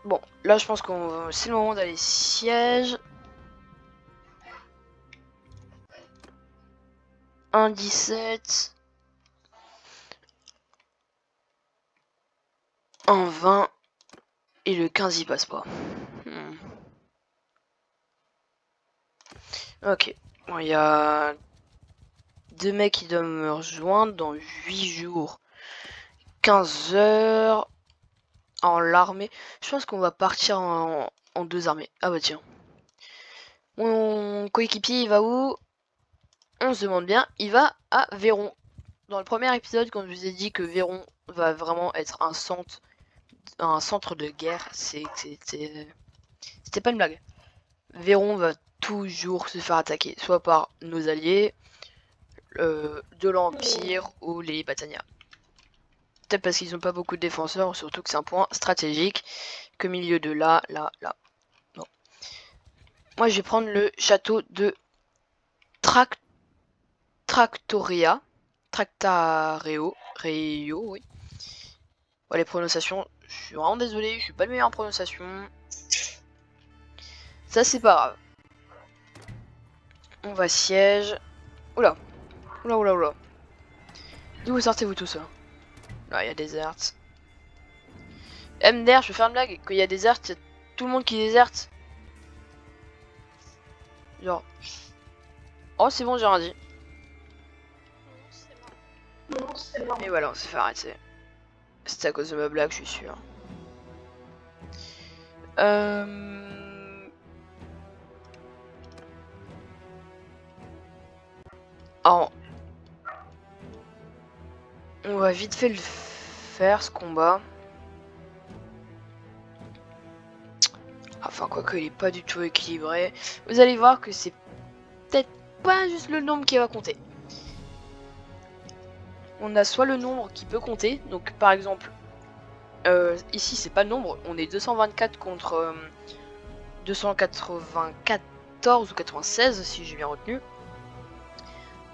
Bon, là, je pense qu'on c'est le moment d'aller siège. 1,17. 1,20. Et le 15 il passe pas. Ok. Bon, il y a deux mecs qui doivent me rejoindre dans 8 jours. 15 heures en l'armée. Je pense qu'on va partir en deux armées. Ah bah tiens. Mon coéquipier il va où? On se demande bien. Il va à Véron. Dans le premier épisode, quand je vous ai dit que Véron va vraiment être un centre de guerre, c'était pas une blague. Véron va toujours se faire attaquer, soit par nos alliés, de l'Empire ou les Batania. Peut-être parce qu'ils n'ont pas beaucoup de défenseurs, surtout que c'est un point stratégique, que milieu de là. Bon. Moi je vais prendre le château de Tractareo, oui. Bon, les prononciations, je suis vraiment désolé, je suis pas le meilleur en prononciation. Ça c'est pas grave. On va siège. Oula. D'où vous sortez-vous tout ça? Là, il y a Desert. MDR, je peux faire une blague. Quand il y a Desert, il y a tout le monde qui déserte. Genre. Oh, c'est bon, j'ai rien dit. Et voilà, on s'est fait arrêter. C'était à cause de ma blague, je suis sûr. Alors, on va vite fait le faire, ce combat. Enfin, quoique, il est pas du tout équilibré. Vous allez voir que c'est peut-être pas juste le nombre qui va compter. On a soit le nombre qui peut compter, donc par exemple, ici c'est pas le nombre, on est 224 contre 294 ou 96 si j'ai bien retenu.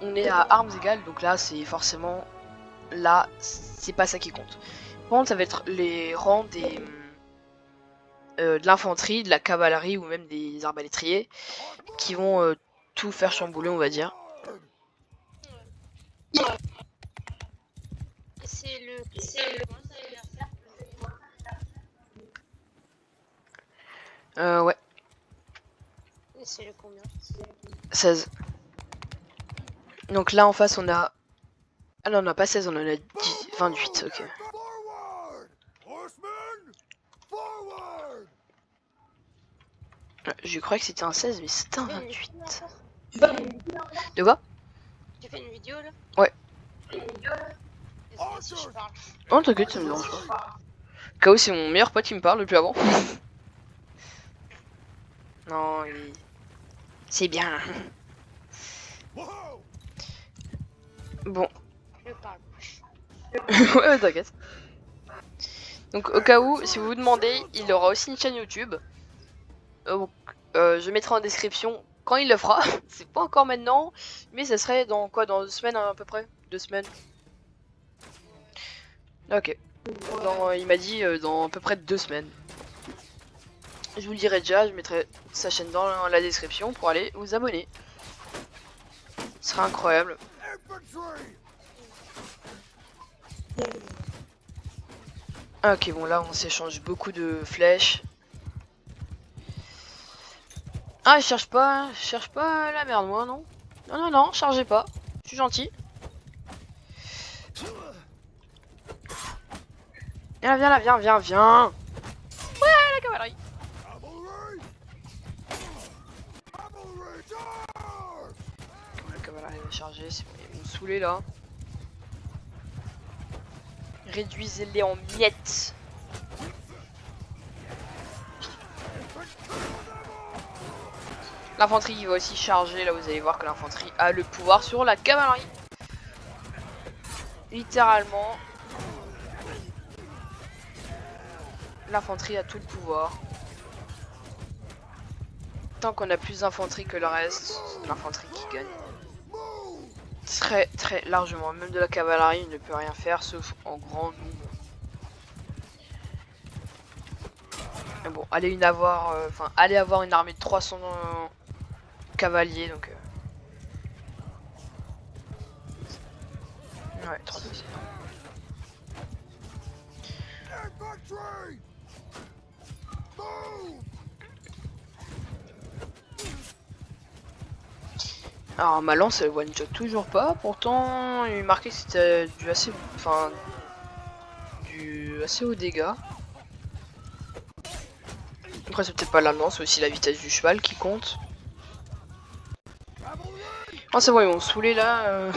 On est à armes égales, donc là c'est forcément, là c'est pas ça qui compte. Par contre ça va être les rangs des de l'infanterie, de la cavalerie ou même des arbalétriers qui vont tout faire chambouler, on va dire. C'est le Ouais, c'est le combien? 16. Donc là en face on a... Ah non, on a pas 16, on en a 28, ok. Je croyais que c'était un 16, mais c'était un 28. De quoi? Tu fais une vidéo là? Ouais. Si je parle. Oh t'inquiète, ça me dérange pas. Kao c'est mon meilleur pote qui me parle depuis avant. Non, c'est bien. Bon. Je parle. Ouais, t'inquiète. Donc au cas où, si vous vous demandez, il aura aussi une chaîne YouTube. Donc, je mettrai en description quand il le fera. C'est pas encore maintenant, mais ça serait dans quoi? Dans 2 semaines à peu près? 2 semaines. Ok. Il m'a dit dans à peu près 2 semaines. Je vous le dirai déjà, je mettrai sa chaîne dans la description pour aller vous abonner. Ce sera incroyable. Ok, bon là on s'échange beaucoup de flèches. Ah, je cherche pas la merde moi, non? Non, non, non, chargez pas. Je suis gentil. Viens, viens là, viens, viens, viens. Ouais, la cavalerie. La cavalerie est chargée, c'est bon, ils vont me saouler là. Réduisez-les en miettes. L'infanterie va aussi charger, là vous allez voir que l'infanterie a le pouvoir sur la cavalerie. Littéralement. L'infanterie a tout le pouvoir. Tant qu'on a plus d'infanterie que le reste, c'est l'infanterie qui gagne. Très très largement. Même de la cavalerie ne peut rien faire sauf en grand nombre. Mais bon, allez avoir une armée de 300 cavaliers donc. Ouais, 300. Alors ma lance elle one shot toujours pas, pourtant il marquait que c'était du assez haut dégâts. Après c'est peut-être pas la lance, c'est aussi la vitesse du cheval qui compte. Oh c'est bon, ils vont saouler là.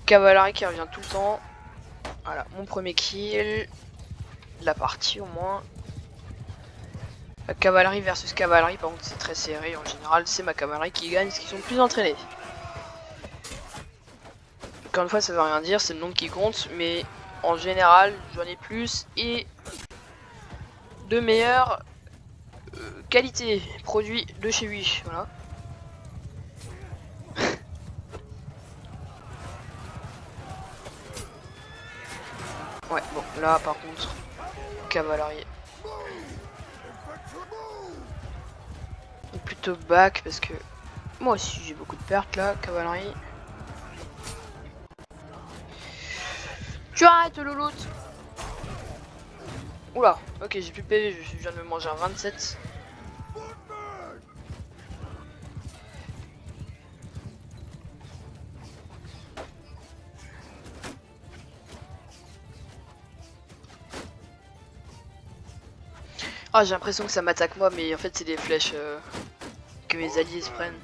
Cavalerie qui revient tout le temps. Voilà, mon premier kill. La partie au moins. La cavalerie versus cavalerie, par contre c'est très serré. En général c'est ma cavalerie qui gagne parce qu'ils sont plus entraînés. Encore une fois ça veut rien dire, c'est le nombre qui compte, mais en général j'en ai plus et de meilleure qualité, produit de chez Wish, voilà. Ouais, bon, là par contre, cavalerie. Ou plutôt back parce que moi aussi j'ai beaucoup de pertes là, cavalerie. Tu arrêtes le loot. Oula, ok j'ai plus de PV, je viens de me manger un 27. Ah, j'ai l'impression que ça m'attaque moi, mais en fait c'est des flèches que mes alliés se prennent.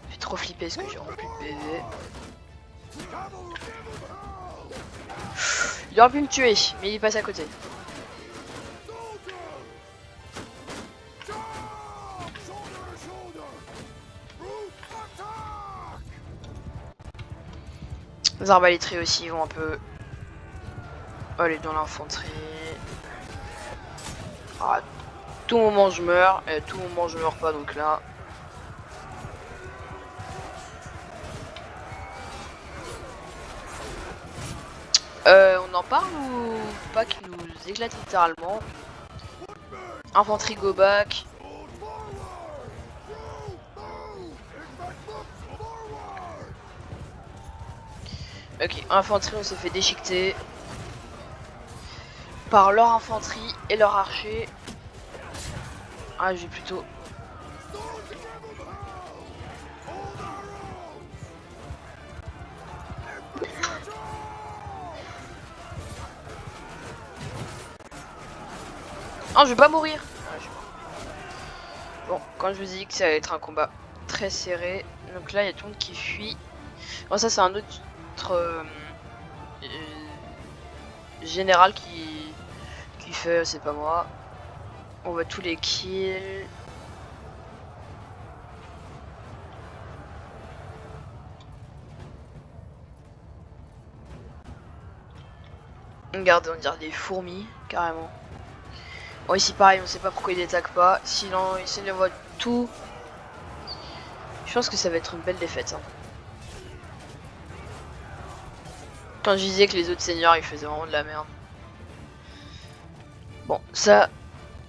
Fait trop flipper parce que j'ai rempli de PV. Il aurait pu me tuer, mais il est passé à côté. Les arbalétriers aussi ils vont un peu aller dans l'infanterie. Ah, tout moment je meurs, et à tout moment je meurs pas, donc là. On en parle ou pas qui nous éclate littéralement. Infanterie go back. Ok, infanterie on s'est fait déchiqueter par leur infanterie et leur archer. Ah, j'ai plutôt... Ah, je vais pas mourir. Ah, bon, quand je vous ai dit que ça allait être un combat très serré, donc là il y a tout le monde qui fuit. Bon, ça c'est un autre général qui fait, c'est pas moi. On va tous les kills. Regardez, on dirait des fourmis, carrément. Bon, ici pareil, on sait pas pourquoi il attaque pas. Sinon, il se voit tout. Je pense que ça va être une belle défaite. Hein. Quand je disais que les autres seigneurs ils faisaient vraiment de la merde. Bon, ça,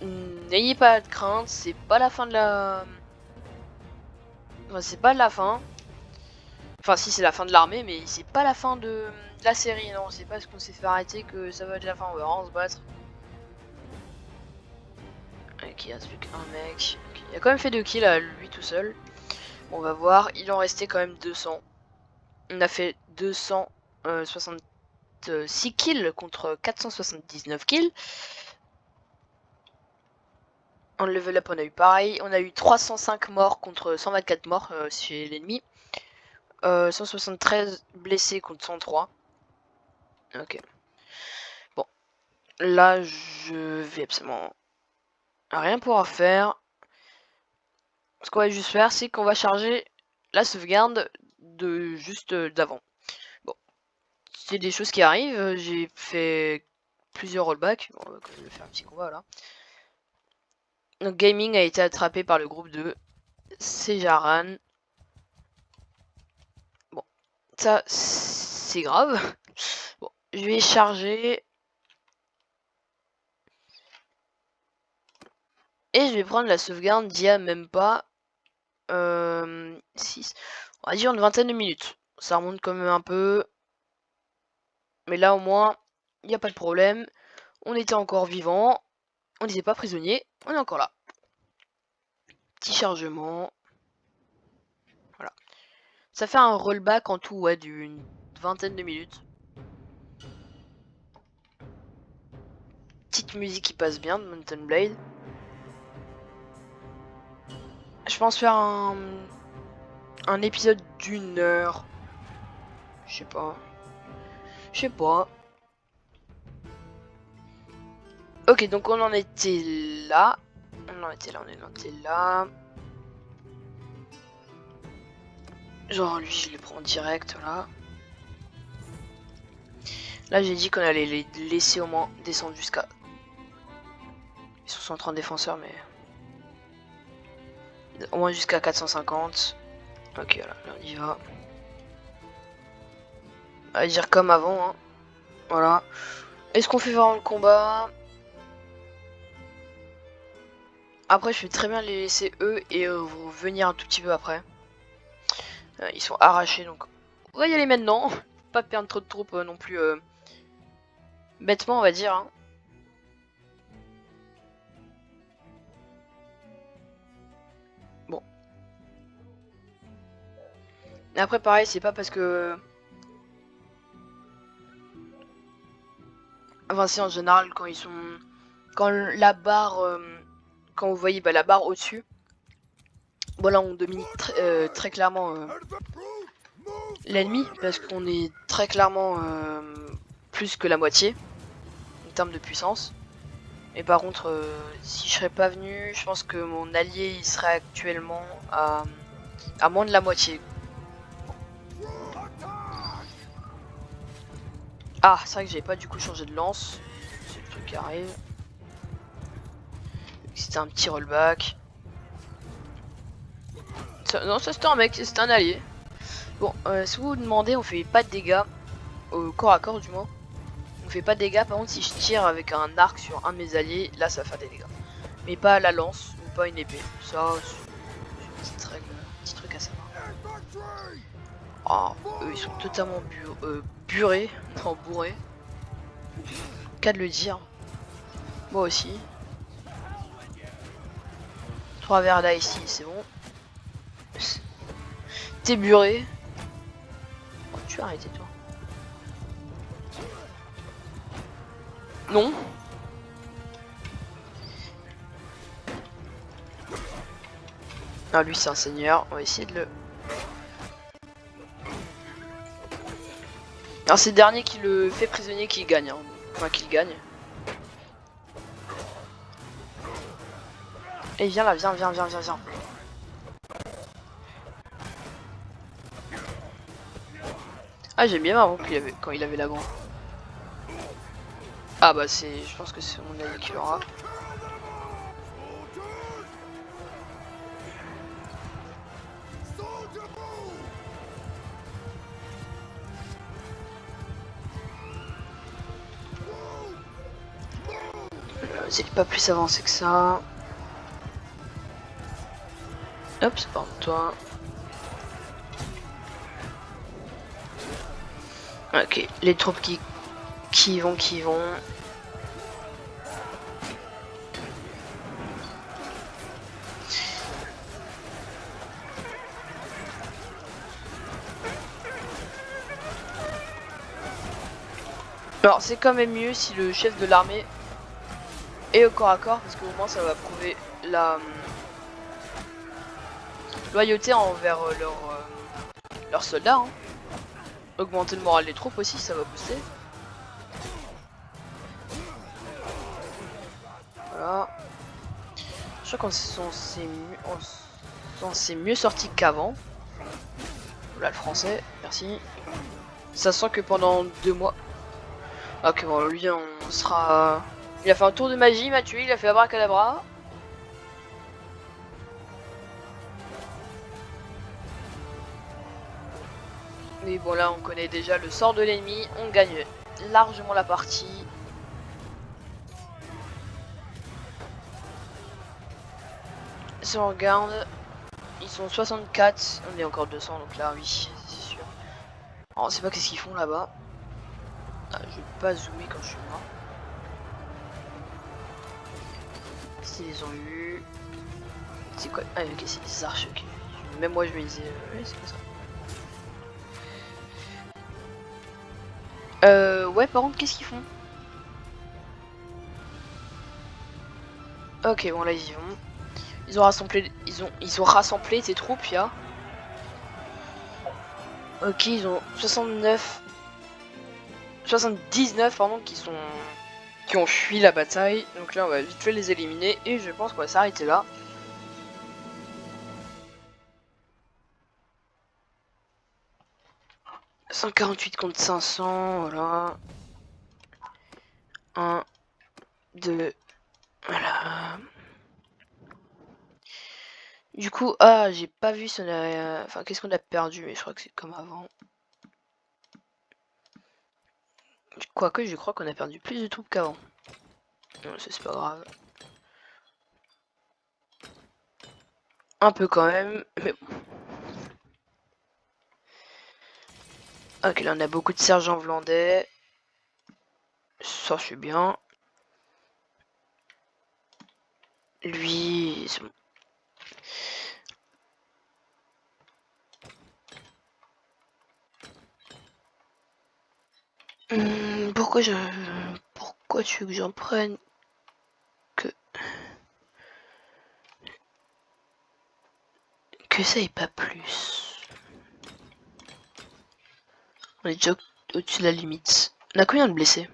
n'ayez pas de crainte, c'est pas la fin de la... Enfin, c'est pas la fin. Enfin, si, c'est la fin de l'armée, mais c'est pas la fin de la série, non. C'est pas parce qu'on s'est fait arrêter que ça va être la fin, on va vraiment se battre. Ok, il reste plus qu'un mec. Okay. Il a quand même fait 2 kills à lui tout seul. Bon, on va voir, il en restait quand même 200. On a fait 266 kills contre 479 kills. En level up, on a eu pareil. On a eu 305 morts contre 124 morts chez l'ennemi. 173 blessés contre 103. Ok. Bon. Là, je vais absolument rien pouvoir faire. Ce qu'on va juste faire, c'est qu'on va charger la sauvegarde de juste d'avant. Bon. C'est des choses qui arrivent. J'ai fait plusieurs rollbacks. Bon, on va quand même faire un petit combat là. Donc Gaming a été attrapé par le groupe de Sejaran. Bon, ça c'est grave. Bon, je vais charger. Et je vais prendre la sauvegarde d'il y a même pas 6. On va dire une vingtaine de minutes. Ça remonte quand même un peu. Mais là au moins, il n'y a pas de problème. On était encore vivant. On n'était pas prisonnier. On est encore là. Petit chargement. Voilà. Ça fait un rollback en tout, ouais, d'une vingtaine de minutes. Petite musique qui passe bien de Mountain Blade. Je pense faire un épisode d'une heure. Je sais pas. Je sais pas. Ok, donc on en était là. On en était là. Genre lui, je le prends direct là. Là, j'ai dit qu'on allait les laisser au moins descendre jusqu'à... Ils sont 130 défenseurs, mais... Au moins jusqu'à 450. Ok, voilà, là on y va. On va dire comme avant, hein. Voilà. Est-ce qu'on fait vraiment le combat? Après, je vais très bien les laisser eux et vous venir un tout petit peu après. Ils sont arrachés, donc on va y aller maintenant. Pas perdre trop de troupes non plus bêtement, on va dire. Hein. Bon. Et après, pareil, c'est pas parce que... Enfin si, en général quand ils sont... Quand la barre... quand vous voyez la barre au-dessus, voilà, on domine très clairement l'ennemi, parce qu'on est très clairement plus que la moitié en termes de puissance. Et par contre, si je serais pas venu, je pense que mon allié il serait actuellement à moins de la moitié. Ah, c'est vrai que j'avais pas du coup changé de lance. C'est le truc qui arrive. C'était un petit rollback. Non, ça c'était un mec, c'était un allié. Bon, si vous vous demandez, on fait pas de dégâts, au corps à corps du moins. On fait pas de dégâts, par contre si je tire avec un arc sur un de mes alliés, là ça va faire des dégâts. Mais pas à la lance, ou pas une épée. Ça, c'est une petite règle, un petit truc à savoir. Oh, eux ils sont totalement burés, non bourrés. Qu'à de le dire. Moi aussi. 3 verres là ici, c'est bon. T'es buré. Oh, tu vas arrêter toi. Non. Ah lui c'est un seigneur, on va essayer de le... Alors c'est le dernier qui le fait prisonnier qui gagne, hein. Enfin qu'il gagne. Et viens là, viens. Ah j'aime bien avant quand il avait la grande. Ah bah c'est... Je pense que c'est mon allié qui l'aura. C'est pas plus avancé que ça. Hop, c'est pas toi. Ok, les troupes qui vont. Alors c'est quand même mieux si le chef de l'armée est au corps à corps, parce qu'au moins ça va prouver la loyauté envers leurs soldats. Hein. Augmenter le moral des troupes aussi, ça va booster. Voilà. Je crois qu'on s'est mieux sorti qu'avant. Voilà le français, merci. Ça sent que pendant 2 mois. Ok, bon, lui, on sera... Il a fait un tour de magie, il m'a tué, il a fait abracadabra. Mais bon, là, on connaît déjà le sort de l'ennemi. On gagne largement la partie. Si on regarde, ils sont 64. On est encore 200, donc là, oui, c'est sûr. Alors, on sait pas qu'est-ce qu'ils font là-bas. Ah, je vais pas zoomer quand je suis mort. S'ils les ont eu. C'est quoi? Ah, ok, c'est des arches, ok. Même moi, je me disais, ouais, c'est quoi ça? Ouais, par contre, qu'est-ce qu'ils font? Ok, bon, là, ils y vont. Ils ont rassemblé tes troupes, ya. Ok, ils ont 79 pardon, qui ont fui la bataille. Donc là, on va vite fait les éliminer et je pense qu'on va s'arrêter là. « 148 contre 500, voilà. 1, 2, voilà. Du coup, ah, j'ai pas vu si on a... Enfin, qu'est-ce qu'on a perdu, mais je crois que c'est comme avant. Quoique, je crois qu'on a perdu plus de troupes qu'avant. C'est pas grave. Un peu quand même, mais bon. Ok, là on a beaucoup de sergents vlandais. Ça, je suis bien. Lui, c'est bon. Pourquoi tu veux que j'en prenne que ça et pas plus? On est déjà au-dessus de la limite. On a combien de blessés?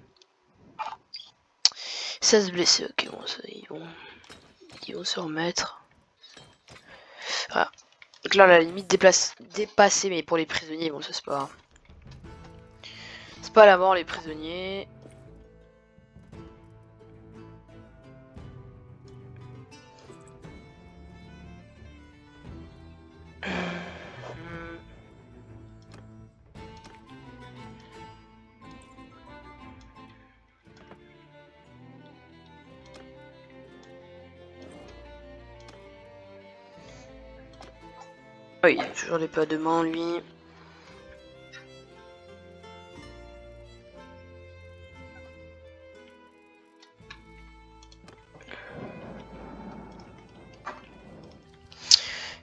16 blessés, ok, bon, ça, ils vont se remettre. Voilà. Donc là, on a la limite dépassée, mais pour les prisonniers, bon, ça c'est pas... C'est pas la mort, les prisonniers. Oui, il a toujours les pas de main, lui.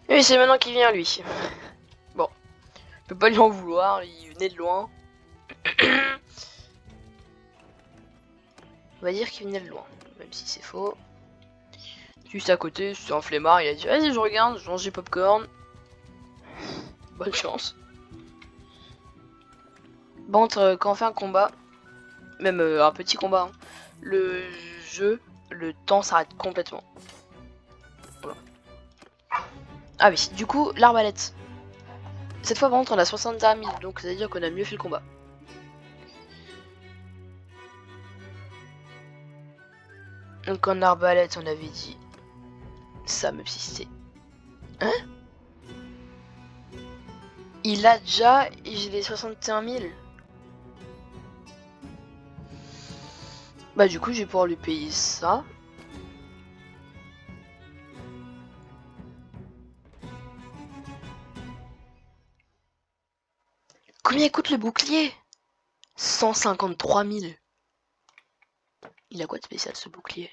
Et c'est maintenant qu'il vient, lui. Bon, on peut pas lui en vouloir, il venait de loin. On va dire qu'il venait de loin, même si c'est faux. Juste à côté, c'est un flemmard, il a dit vas-y je regarde, je mange des popcorn. Bonne chance. Bon, quand on fait un combat, même un petit combat, hein, le temps s'arrête complètement. Voilà. Ah oui, du coup, l'arbalète. Cette fois, par contre, on a 61 000, donc ça veut dire qu'on a mieux fait le combat. Donc en arbalète, on avait dit ça, même si c'était... Hein? Il a déjà... J'ai les 61 000. Bah du coup, je vais pouvoir lui payer ça. Combien coûte le bouclier? 153 000. Il a quoi de spécial, ce bouclier?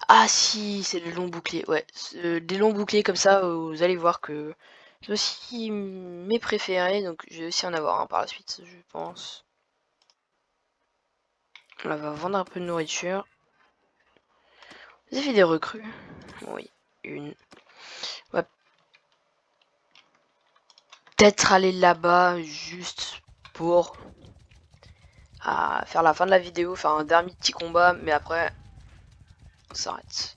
Ah si, c'est le long bouclier, ouais. Des longs boucliers comme ça, vous allez voir que c'est aussi mes préférés, donc je vais aussi en avoir un par la suite, je pense. On va vendre un peu de nourriture. Vous avez fait des recrues? Oui, une. On va peut-être aller là-bas juste pour faire la fin de la vidéo, faire un dernier petit combat, mais après, on s'arrête.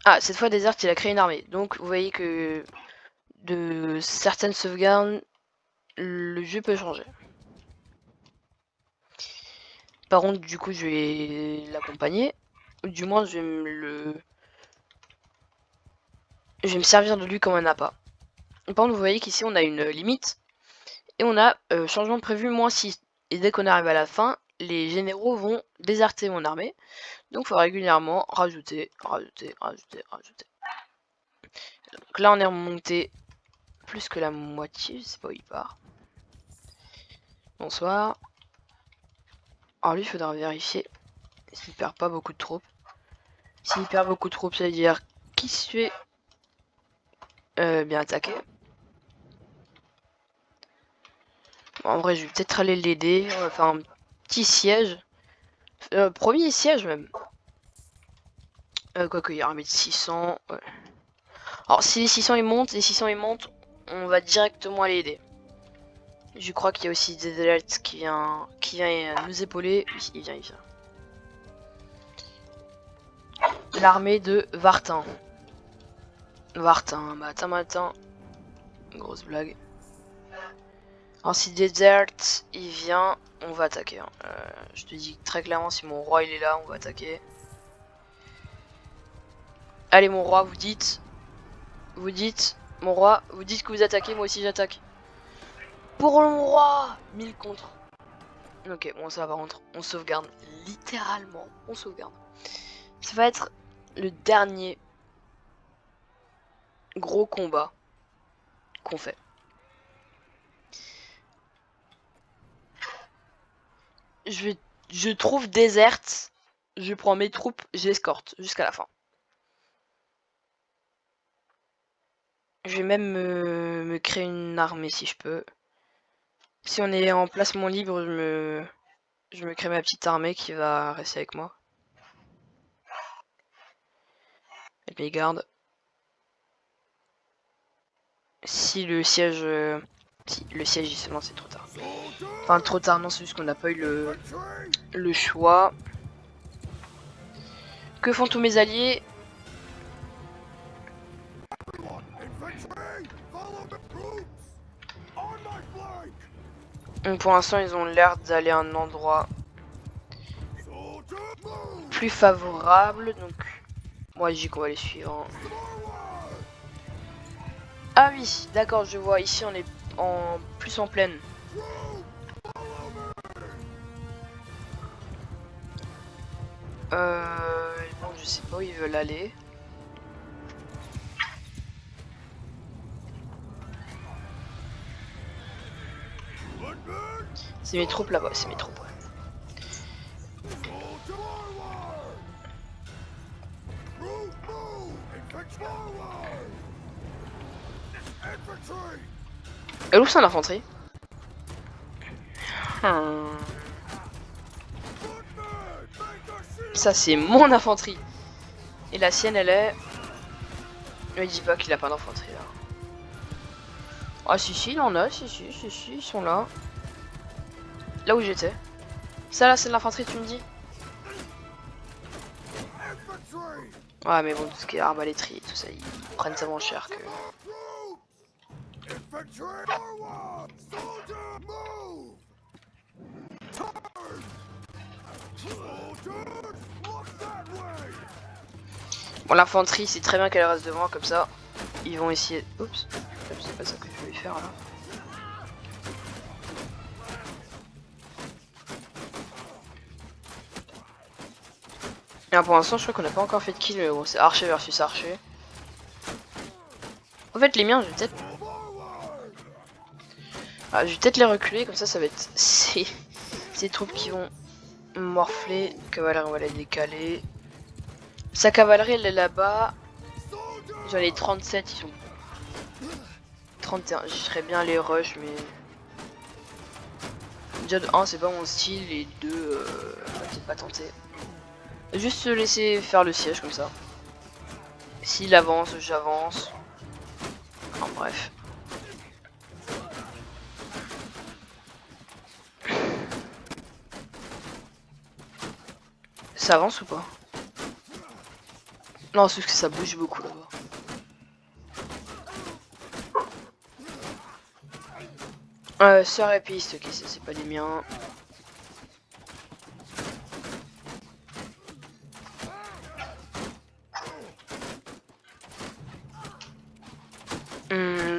Ah, cette fois, Desert, il a créé une armée. Donc, vous voyez que de certaines sauvegardes, le jeu peut changer. Par contre, du coup, je vais l'accompagner. Ou du moins, je vais me servir de lui comme un appât. Par contre, vous voyez qu'ici, on a une limite. Et on a changement prévu -6. Et dès qu'on arrive à la fin, les généraux vont déserter mon armée. Donc, il faut régulièrement rajouter. Donc là, on est remonté plus que la moitié. Je sais pas où il part. Bonsoir. Alors lui, il faudra vérifier s'il perd pas beaucoup de troupes. S'il perd beaucoup de troupes, ça veut dire qu'il se fait bien attaqué. Bon, en vrai, je vais peut-être aller l'aider. On va faire un petit siège. Premier siège même. Quoique, il y a un mètre 600. Ouais. Alors, si les 600 ils montent, on va directement aller aider. Je crois qu'il y a aussi des Delta qui vient nous épauler. Oui, il vient. L'armée de Vartin. Matin. Grosse blague. Alors si Desert il vient, on va attaquer. Hein. Je te dis très clairement, si mon roi il est là, on va attaquer. Allez mon roi, vous dites, mon roi, vous dites que vous attaquez, moi aussi j'attaque. Pour mon roi 1000 contre. Ok, bon ça va, on sauvegarde. Littéralement, on sauvegarde. Ça va être le dernier gros combat qu'on fait. Je trouve Desert, je prends mes troupes, j'escorte jusqu'à la fin. Je vais même me créer une armée si je peux. Si on est en placement libre, Je me crée ma petite armée qui va rester avec moi. Avec mes gardes. Si le siège... si le siège il se lance, c'est trop tard. Enfin trop tard, non, c'est juste qu'on n'a pas eu le choix. Que font tous mes alliés? Donc, pour l'instant, ils ont l'air d'aller à un endroit plus favorable. Donc, moi, je dis qu'on va les suivre. Ah oui, d'accord, je vois. Ici, on est plus en plaine. Bon, je sais pas où ils veulent aller. C'est mes troupes là-bas, c'est mes troupes. Ouais. Elle où c'est l'infanterie? Ça c'est mon infanterie. Et la sienne elle est... Il dit pas qu'il a pas d'infanterie là. Ah si il en a, si, ils sont là. Là où j'étais. Ça là c'est de l'infanterie tu me dis? Ouais mais bon tout ce qui est arbalétrie et tout ça, ils prennent tellement cher que... Bon l'infanterie c'est très bien qu'elle reste devant comme ça. Ils vont essayer... Oups, c'est pas ça que je voulais faire là. Et pour l'instant je crois qu'on n'a pas encore fait de kill, bon, c'est archer versus archer. En fait les miens je vais peut-être... Ah, je vais peut-être les reculer, comme ça ça va être ces troupes qui vont morfler. Cavalerie on va les décaler. Sa cavalerie elle est là-bas. J'en ai 37, ils sont 31, je serais bien les rush mais... Déjà de 1 c'est pas mon style et 2 peut-être pas tenter. Juste se laisser faire le siège comme ça. S'il avance, j'avance. Enfin bref. Ça avance ou pas? Non, sauf que ça bouge beaucoup là-bas. Sœur et piste, ok, ça c'est pas les miens.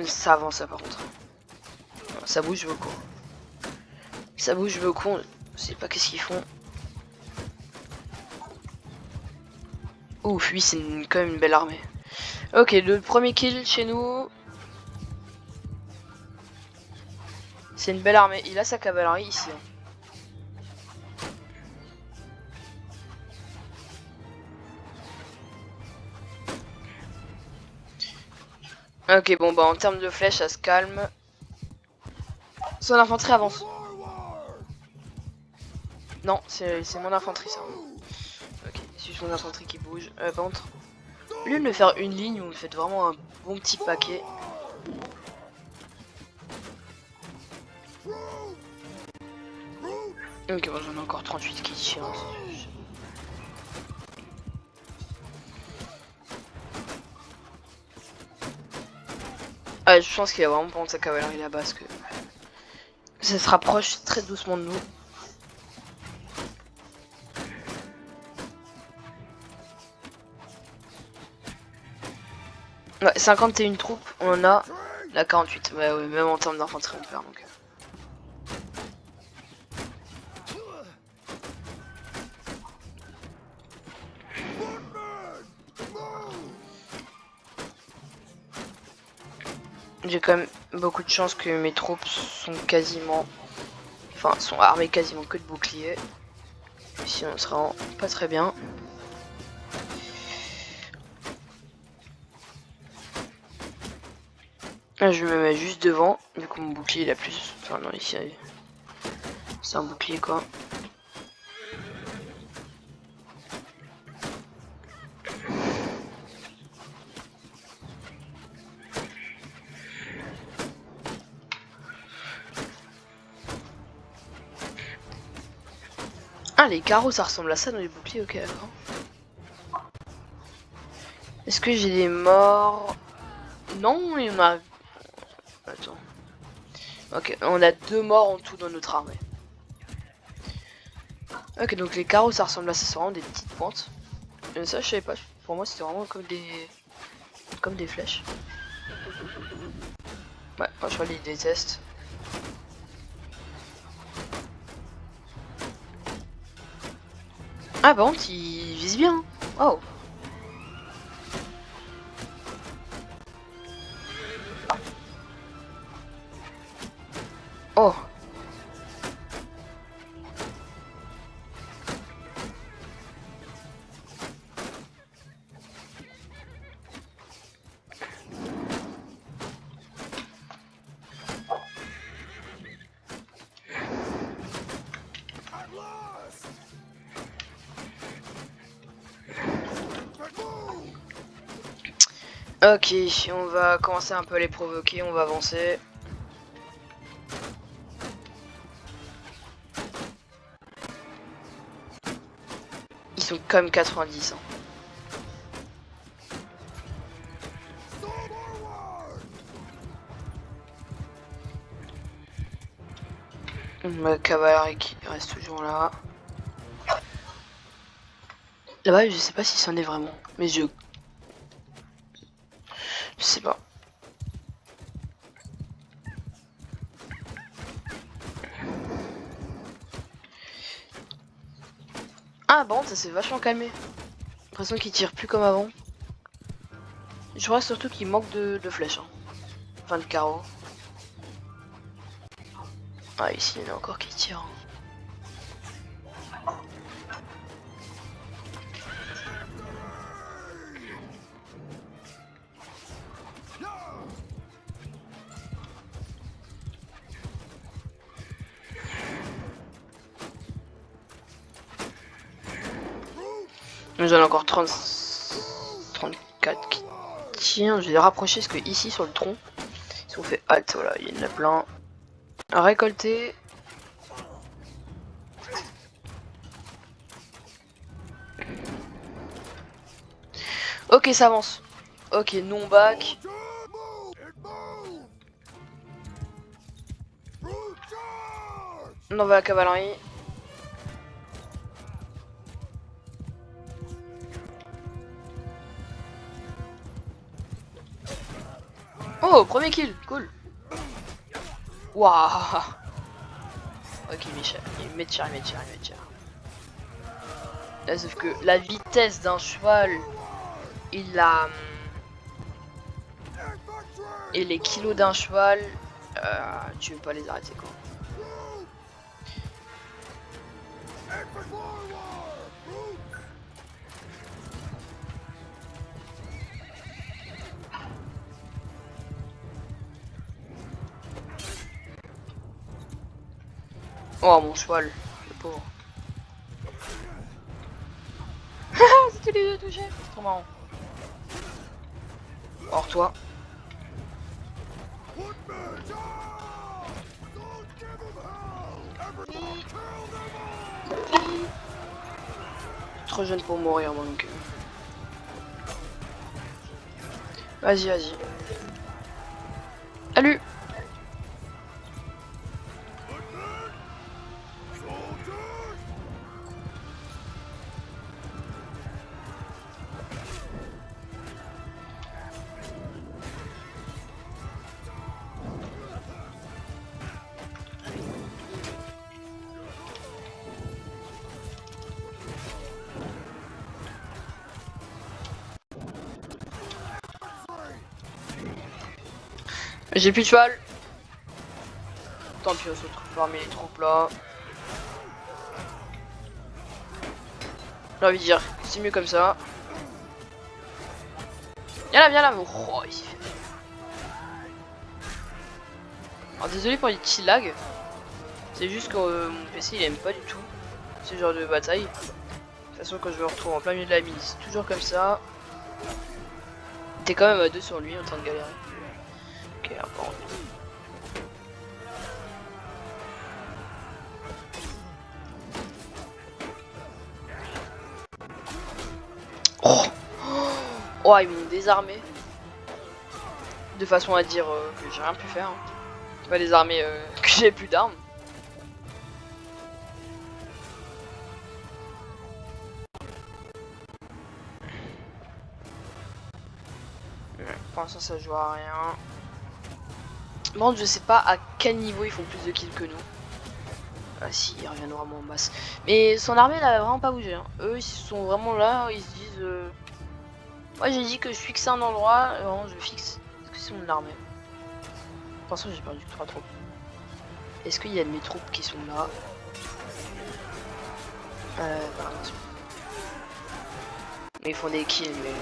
Ça avance ça par contre. Ça bouge beaucoup. Ça bouge beaucoup, on sait pas qu'est-ce qu'ils font. Ouf, oui, c'est quand même une belle armée. Ok, le premier kill chez nous. C'est une belle armée. Il a sa cavalerie ici. Ok, bon, bah en termes de flèches, ça se calme. Son infanterie avance. Non, c'est mon infanterie ça. Ok, c'est juste mon infanterie qui bouge. Par contre, au lieu de me faire une ligne, vous me faites vraiment un bon petit paquet. Ok, bon, j'en ai encore 38 qui tirent. Je pense qu'il va vraiment prendre sa cavalerie là-bas parce que ça se rapproche très doucement de nous. Ouais, 51 troupes, on en a la 48. Ouais, ouais, même en termes d'infanterie on perd donc. J'ai quand même beaucoup de chance que mes troupes sont quasiment... Enfin, sont armées quasiment que de boucliers. Sinon, on sera pas très bien. Là, je me mets juste devant. Du coup, mon bouclier, il a plus... Enfin, non, ici, c'est un bouclier, quoi. Ah, les carreaux, ça ressemble à ça dans les boucliers, ok, d'accord. Est-ce que j'ai des morts? Non, il y en a... Attends. Ok, on a 2 morts en tout dans notre armée. Ok, donc les carreaux, ça ressemble à ça, c'est vraiment des petites pointes. Et ça, je savais pas. Pour moi, c'était vraiment comme des flèches. Ouais, moi, je vois, ils détestent. Ah, par contre, ils visent bien. Oh. Oh. Ok, on va commencer un peu à les provoquer, on va avancer. Ils sont comme 90. Hein. Ma cavalerie qui reste toujours là. Là-bas, je sais pas si c'en est vraiment. Mais je sais pas. Ah bon, ça s'est vachement calmé. J'ai l'impression qu'ils tirent plus comme avant. Je crois surtout qu'il manque de flèches. Hein. Enfin de carreaux. Ah ici il y en a encore qui tirent. J'en ai encore 34 qui tirent. Je vais les rapprocher parce que ici sur le tronc, si on fait halte, voilà, il y en a plein. À récolter. Ok, ça avance. Ok, non back. On envoie la cavalerie. Oh, premier kill, cool. Waouh. Ok, Michel, il met cher. Là, sauf que la vitesse d'un cheval et les kilos d'un cheval, tu veux pas les arrêter quoi. Oh mon cheval, le pauvre. C'était les deux touchés, c'est trop marrant. Or toi. Trop jeune pour mourir moi donc. Vas-y. Salut. J'ai plus de cheval. Tant pis, on se retrouve parmi les troupes là. J'ai envie de dire, c'est mieux comme ça. Viens là. Oh, il s'est fait. Alors désolé pour les petits lags. C'est juste que mon PC il aime pas du tout ce genre de bataille. De toute façon quand je me retrouve en plein milieu de la mine, c'est toujours comme ça. T'es quand même à 2 sur lui en train de galérer. Ok, bon. Oh, oh ils m'ont désarmé. De façon à dire que j'ai rien pu faire. Hein. Pas désarmé que j'ai plus d'armes. Pour l'instant ça joue à rien. Bon, je sais pas à quel niveau ils font plus de kills que nous. Ah si, ils reviennent vraiment en masse. Mais son armée elle a vraiment pas bougé. Hein. Eux ils sont vraiment là, ils se disent... Moi j'ai dit que je fixe un endroit, vraiment je fixe. Est-ce que c'est mon armée? Pour l'instant j'ai perdu 3 troupes. Est-ce qu'il y a mes troupes qui sont là? Pas l'impression. Mais ils font des kills, mais...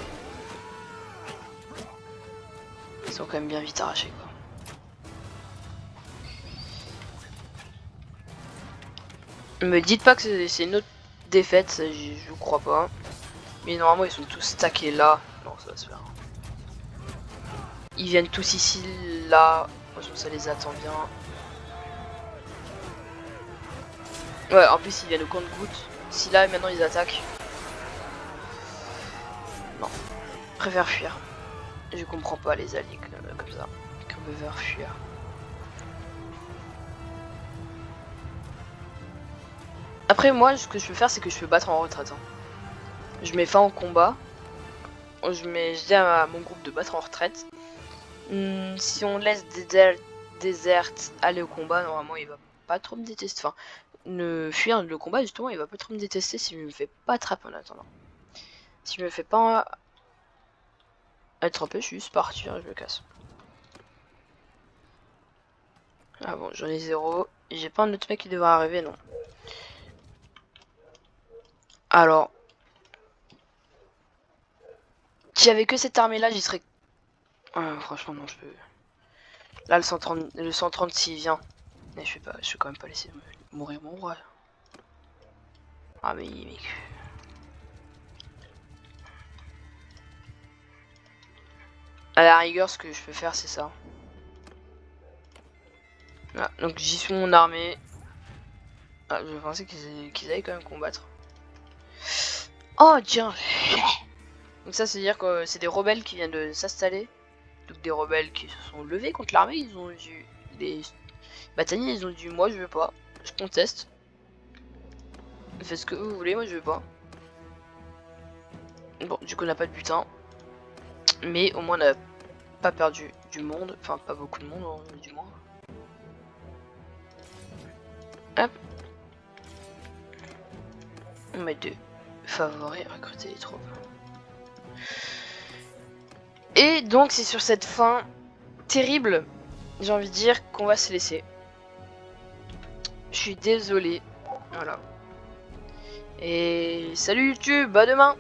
Ils sont quand même bien vite arrachés quoi. Me dites pas que c'est une autre défaite, je crois pas. Mais normalement ils sont tous stackés là. Non ça va se faire. Ils viennent tous ici, là. Moi ça les attend bien. Ouais en plus ils viennent au compte-gouttes. Si là maintenant ils attaquent. Non. Je préfère fuir. Je comprends pas les alliés comme ça. Qu'on veut fuir. Après moi ce que je peux faire c'est que je peux battre en retraite. Hein. Je mets fin au combat. Je dis à mon groupe de battre en retraite. Si on laisse Desert aller au combat, normalement il va pas trop me détester. Enfin, fuir le combat justement, il va pas trop me détester si je me fais pas attraper en attendant. Si je me fais pas attraper, je suis juste partir, je me casse. Ah bon, j'en ai 0. J'ai pas un autre mec qui devrait arriver, non. Alors, s'il y avait que cette armée là, j'y serais... franchement non, je peux... Là le 130 s'il vient. Mais je vais quand même pas laisser mourir mon roi. Ah mais mec. À la rigueur ce que je peux faire c'est ça. Ah, donc j'y suis mon armée. Ah, je pensais qu'ils allaient quand même combattre. Oh tiens. Donc ça c'est à dire que c'est des rebelles qui viennent de s'installer. Donc des rebelles qui se sont levés contre l'armée. Ils ont dû... Les bataillons ils ont dit moi je veux pas. Je conteste. Faites ce que vous voulez, moi je veux pas. Bon du coup on n'a pas de butin. Mais au moins on n'a pas perdu du monde. Enfin pas beaucoup de monde du moins. Hop. On met 2 favoris, recruter les troupes. Et donc c'est sur cette fin terrible, j'ai envie de dire, qu'on va se laisser. Je suis désolé. Voilà. Et salut YouTube, à demain!